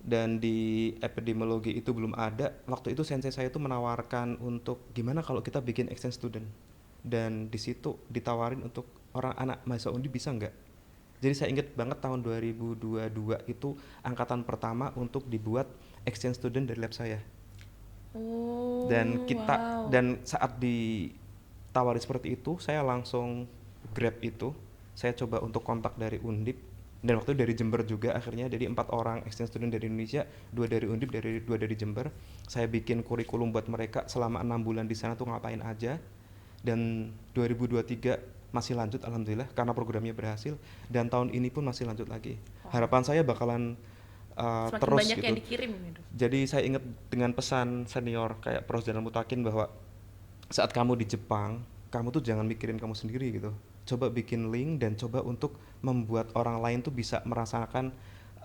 dan di epidemiologi itu belum ada. Waktu itu sensei saya itu menawarkan untuk gimana kalau kita bikin exchange student, dan di situ ditawarin untuk orang anak mahasiswa Undi bisa nggak. Jadi saya ingat banget tahun 2022 itu angkatan pertama untuk dibuat exchange student dari lab saya. Oh. Dan Wow. dan saat ditawari seperti itu, saya langsung grab itu. Saya coba untuk kontak dari Undip, dan waktu itu dari Jember juga akhirnya. Jadi 4 orang exchange student dari Indonesia, 2 dari Undip, 2 dari Jember. Saya bikin kurikulum buat mereka selama 6 bulan di sana tuh ngapain aja. Dan 2023 masih lanjut alhamdulillah karena programnya berhasil, dan tahun ini pun masih lanjut lagi. Harapan saya bakalan Semakin terus banyak gitu. yang dikirim gitu. Jadi saya ingat dengan pesan senior kayak Prof. Jalan Mutakin bahwa saat kamu di Jepang, kamu tuh jangan mikirin kamu sendiri gitu. Coba bikin link dan coba untuk membuat orang lain tuh bisa merasakan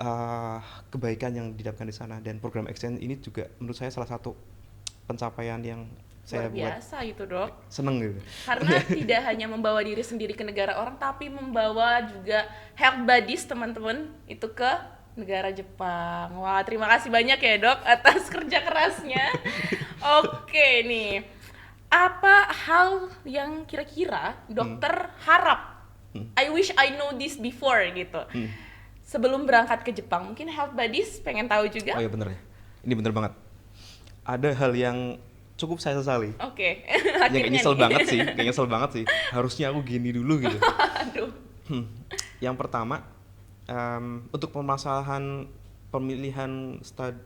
uh, kebaikan yang didapatkan di sana. Dan program exchange ini juga menurut saya salah satu pencapaian yang Luar saya buat biasa itu, Dok. seneng gitu. Karena tidak hanya membawa diri sendiri ke negara orang, tapi membawa juga health buddies teman-teman itu ke negara Jepang. Wah, terima kasih banyak ya, Dok, atas kerja kerasnya. Oke nih, apa hal yang kira-kira dokter harap? I wish I know this before gitu. Sebelum berangkat ke Jepang, mungkin health buddies pengen tahu Oh juga. iya bener ya, ini bener banget. Ada hal yang cukup saya sesali. Oke, Yang kayak akhirnya nyesel nih. banget sih, kayak nyesel banget sih. Harusnya aku gini dulu gitu. Aduh. Yang pertama, untuk permasalahan pemilihan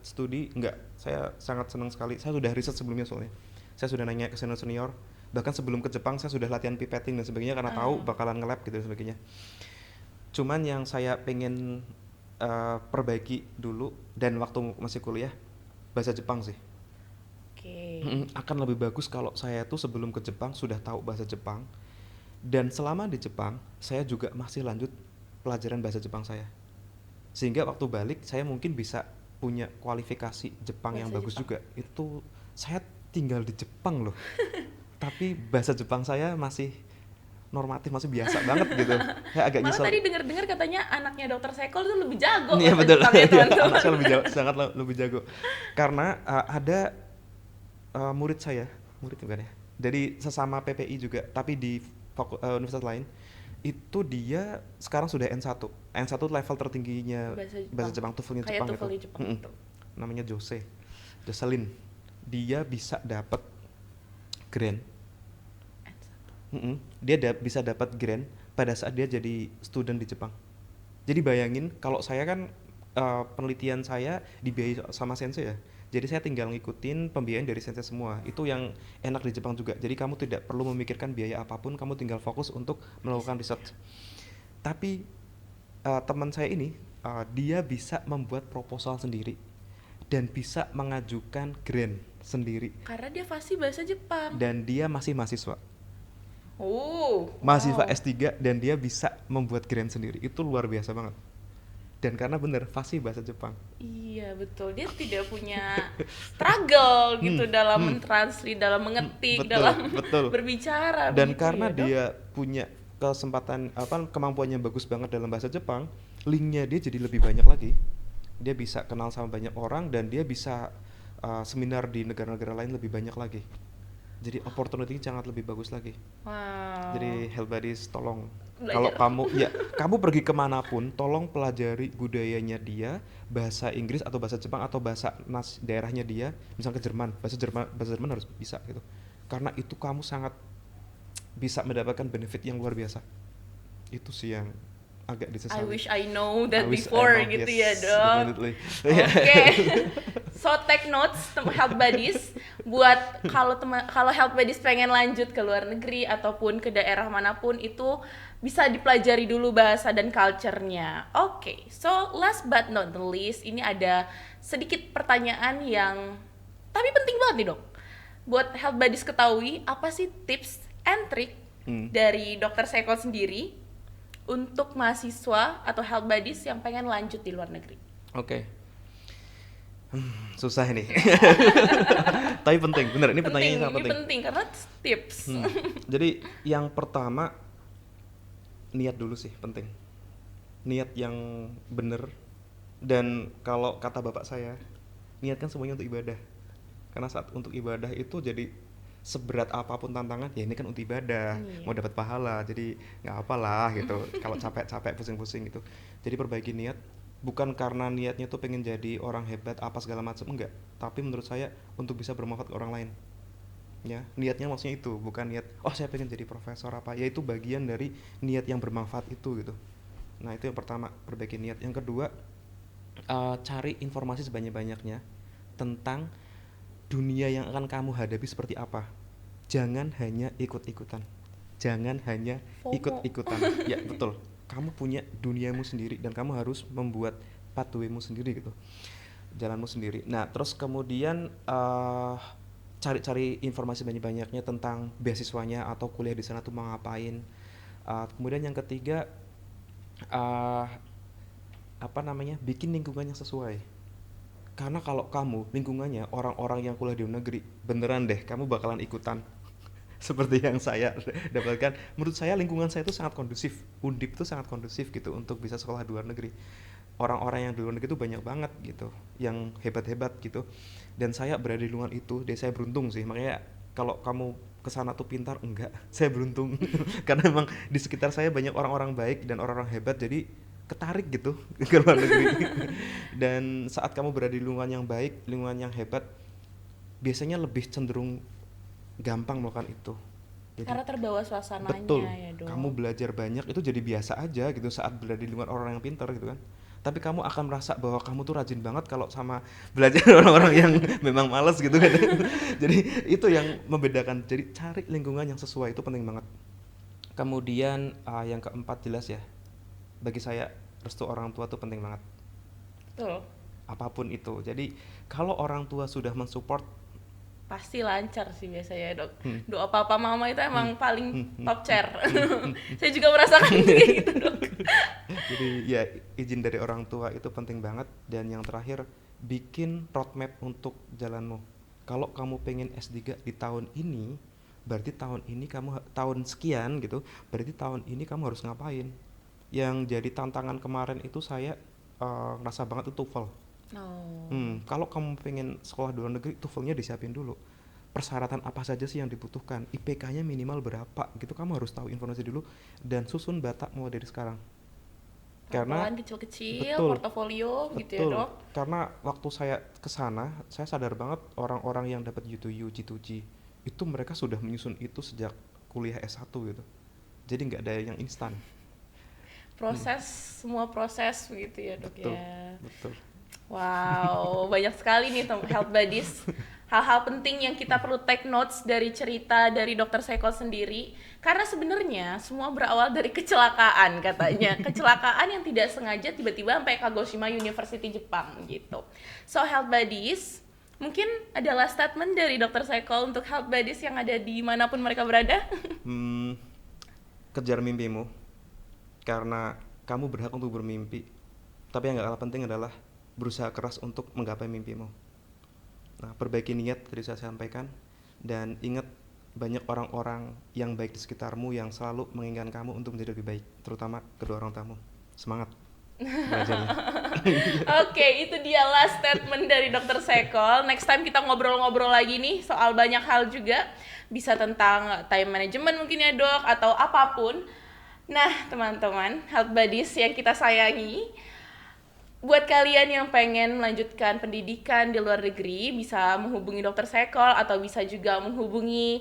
studi, enggak. Saya sangat senang sekali. Saya sudah riset sebelumnya soalnya. Saya sudah nanya ke senior-senior. Bahkan sebelum ke Jepang, saya sudah latihan pipetting dan sebagainya karena tahu bakalan nge-lab gitu dan sebagainya. Cuman yang saya pengen perbaiki dulu dan waktu masih kuliah, bahasa Jepang sih. Oke. Akan lebih bagus kalau saya tuh sebelum ke Jepang sudah tahu bahasa Jepang. Dan selama di Jepang, saya juga masih lanjut pelajaran bahasa Jepang saya. Sehingga waktu balik, saya mungkin bisa punya kualifikasi Jepang yang Bahasa bagus Jepang. juga. Itu saya tinggal di Jepang loh. Tapi bahasa Jepang saya masih normatif, masih biasa banget gitu. Saya agak Malah nyesel. tadi dengar-dengar katanya anaknya dokter Sekol itu lebih jago Iya bahasa betul, Jepang ya Iya, teman-teman. anak saya lebih jago, sangat lebih jago. Karena ada murid saya, murid bukan ya? Jadi sesama PPI juga, tapi di universitas lain. Itu dia sekarang sudah N1. N1 level tertingginya bahasa Jepang, TOEFL-nya Kayak Jepang gitu. TOEFL Jepang itu. Namanya Jocelyn. Dia bisa dapat grant. Dia bisa dapat grant pada saat dia jadi student di Jepang. Jadi bayangin kalau saya kan penelitian saya dibiayai sama sensei ya. Jadi saya tinggal ngikutin pembiayaan dari sensei semua. Itu yang enak di Jepang juga. Jadi kamu tidak perlu memikirkan biaya apapun, kamu tinggal fokus untuk melakukan riset. Tapi teman saya ini dia bisa membuat proposal sendiri dan bisa mengajukan grant sendiri. Karena dia fasih bahasa Jepang. Dan dia masih mahasiswa. Wow. Mahasiswa S3 dan dia bisa membuat grant sendiri. Itu luar biasa banget. Dan karena bener fasih bahasa Jepang. Iya betul, dia tidak punya struggle gitu dalam mentranslate, dalam mengetik, betul. berbicara. Dan begitu karena ya, Dok? dia punya kesempatan kemampuannya bagus banget dalam bahasa Jepang, linknya dia jadi lebih banyak lagi. Dia bisa kenal sama banyak orang dan dia bisa seminar di negara-negara lain lebih banyak lagi. Jadi opportunity sangat lebih bagus lagi. Wow. Jadi Health Buddies tolong Belajar. kalau kamu pergi kemanapun, tolong pelajari budayanya dia, bahasa Inggris atau bahasa Jepang atau bahasa daerahnya dia. Misal ke Jerman, bahasa Jerman harus bisa gitu. Karena itu kamu sangat bisa mendapatkan benefit yang luar biasa. Itu sih yang agak I disesali. wish I know that I wish I before know, gitu yes, ya, Dok. definitely. Oke. So take notes health buddies buat kalau health buddies pengen lanjut ke luar negeri ataupun ke daerah manapun itu bisa dipelajari dulu bahasa dan culture-nya. Oke. So last but not the least, ini ada sedikit pertanyaan yang tapi penting banget nih, Dok. Buat health buddies ketahui apa sih tips and trick dari Dokter Sekol sendiri untuk mahasiswa atau health buddies yang pengen lanjut di luar negeri? Oke. Susah ini. Tapi penting, bener. Ini pertanyaannya sangat Ini penting. penting karena tips. Jadi yang pertama, niat dulu sih penting. Niat yang bener. Dan kalau kata bapak saya, niatkan semuanya untuk ibadah. Karena saat untuk ibadah itu jadi seberat apapun tantangan, ya ini kan untuk ibadah, mau dapat pahala, jadi nggak apalah gitu. Kalau capek-capek, pusing-pusing gitu. Jadi perbaiki niat. Bukan karena niatnya tuh pengen jadi orang hebat apa segala macam, enggak. Tapi menurut saya untuk bisa bermanfaat ke orang lain. Ya, niatnya maksudnya itu, bukan niat saya pengen jadi profesor apa. Ya itu bagian dari niat yang bermanfaat itu gitu. Nah, itu yang pertama, perbaiki niat. Yang kedua, cari informasi sebanyak-banyaknya tentang dunia yang akan kamu hadapi seperti apa. Jangan hanya ikut-ikutan. Jangan hanya FOMO. ikut-ikutan. Ya, betul. Kamu punya duniamu sendiri dan kamu harus membuat pathway-mu sendiri gitu. Jalanmu sendiri. Nah, terus kemudian cari-cari informasi banyak-banyaknya tentang beasiswanya atau kuliah di sana tuh mau ngapain. Kemudian yang ketiga, uh, apa namanya, bikin lingkungan yang sesuai. Karena kalau kamu lingkungannya orang-orang yang kuliah di luar negeri, beneran deh kamu bakalan ikutan seperti yang saya dapatkan. Menurut saya lingkungan saya itu sangat kondusif, Undip itu sangat kondusif gitu untuk bisa sekolah di luar negeri. Orang-orang yang di luar negeri itu banyak banget gitu, yang hebat-hebat gitu. Dan saya berada di lingkungan itu, dan saya beruntung sih. Makanya kalau kamu kesana tuh pintar, enggak, saya beruntung karena emang di sekitar saya banyak orang-orang baik dan orang-orang hebat, jadi ketarik gitu ke luar negeri. Dan saat kamu berada di lingkungan yang baik, lingkungan yang hebat, biasanya lebih cenderung gampang melakukan itu. Jadi Karena terbawa suasananya betul, ya kamu dok. belajar banyak itu jadi biasa aja gitu saat berada di lingkungan orang yang pintar gitu kan. Tapi kamu akan merasa bahwa kamu tuh rajin banget kalau sama belajar orang-orang yang memang malas gitu kan. Jadi itu yang membedakan. Jadi cari lingkungan yang sesuai itu penting banget. Kemudian yang keempat jelas ya, bagi saya restu orang tua tuh penting banget. Betul. Apapun itu. Jadi kalau orang tua sudah mensupport, Pasti lancar sih biasanya dok. hmm, Doa papa mama itu hmm, emang paling hmm, hmm, top hmm, chair. hmm, hmm. Saya juga merasakan kayak gitu dok. Jadi ya izin dari orang tua itu penting banget. Dan yang terakhir, bikin roadmap untuk jalanmu. Kalau kamu pengen S3 di tahun ini, berarti tahun ini tahun sekian gitu, berarti tahun ini kamu harus ngapain. Yang jadi tantangan kemarin itu saya ngerasa banget itu TOEFL. Oh. Kalau kamu pengen sekolah di luar negeri, TOEFL-nya disiapin dulu. Persyaratan apa saja sih yang dibutuhkan? IPK-nya minimal berapa? Gitu kamu harus tahu informasi dulu dan susun batak mulai dari sekarang. Karena Pelan-pelan kecil-kecil, betul, portofolio gitu ya betul. dok. Karena waktu saya ke sana, saya sadar banget orang-orang yang dapat U2U, G2G itu mereka sudah menyusun itu sejak kuliah S1 gitu. Jadi nggak ada yang instan. Hmm, Proses, semua proses begitu ya dok betul, ya. betul. Wow, banyak sekali nih health buddies. Hal-hal penting yang kita perlu take notes dari cerita dari Dokter Seko sendiri. Karena sebenarnya semua berawal dari kecelakaan katanya. Kecelakaan yang tidak sengaja tiba-tiba sampai Kagoshima University Jepang gitu. So health buddies, mungkin adalah statement dari Dokter Seko untuk health buddies yang ada di manapun mereka berada. Hmm, kejar mimpimu karena kamu berhak untuk bermimpi. Tapi yang gak kalah penting adalah berusaha keras untuk menggapai mimpimu. Nah, perbaiki niat tadi saya sampaikan, dan ingat banyak orang-orang yang baik di sekitarmu yang selalu menginginkan kamu untuk menjadi lebih baik, terutama kedua orang tamu. Semangat belajarnya. Oke, itu dia last statement dari Dokter Sekol. Next time kita ngobrol-ngobrol lagi nih soal banyak hal juga. Bisa tentang time management mungkin ya dok, atau apapun. Nah teman-teman, health buddies yang kita sayangi, buat kalian yang pengen melanjutkan pendidikan di luar negeri, bisa menghubungi Dokter Sekol atau bisa juga menghubungi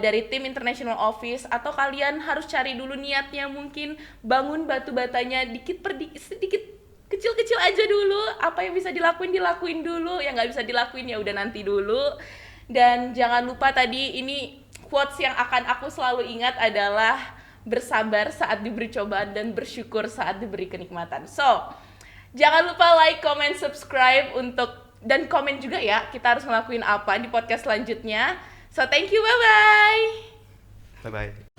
dari tim International Office, atau kalian harus cari dulu niatnya, mungkin bangun batu batanya dikit per sedikit, kecil-kecil aja dulu. Apa yang bisa dilakuin dulu, yang nggak bisa dilakuin ya udah nanti dulu. Dan jangan lupa tadi ini quotes yang akan aku selalu ingat adalah bersabar saat diberi cobaan dan bersyukur saat diberi kenikmatan. So, jangan lupa like, comment, subscribe dan komen juga ya kita harus ngelakuin apa di podcast selanjutnya. So thank you, bye bye. Bye bye.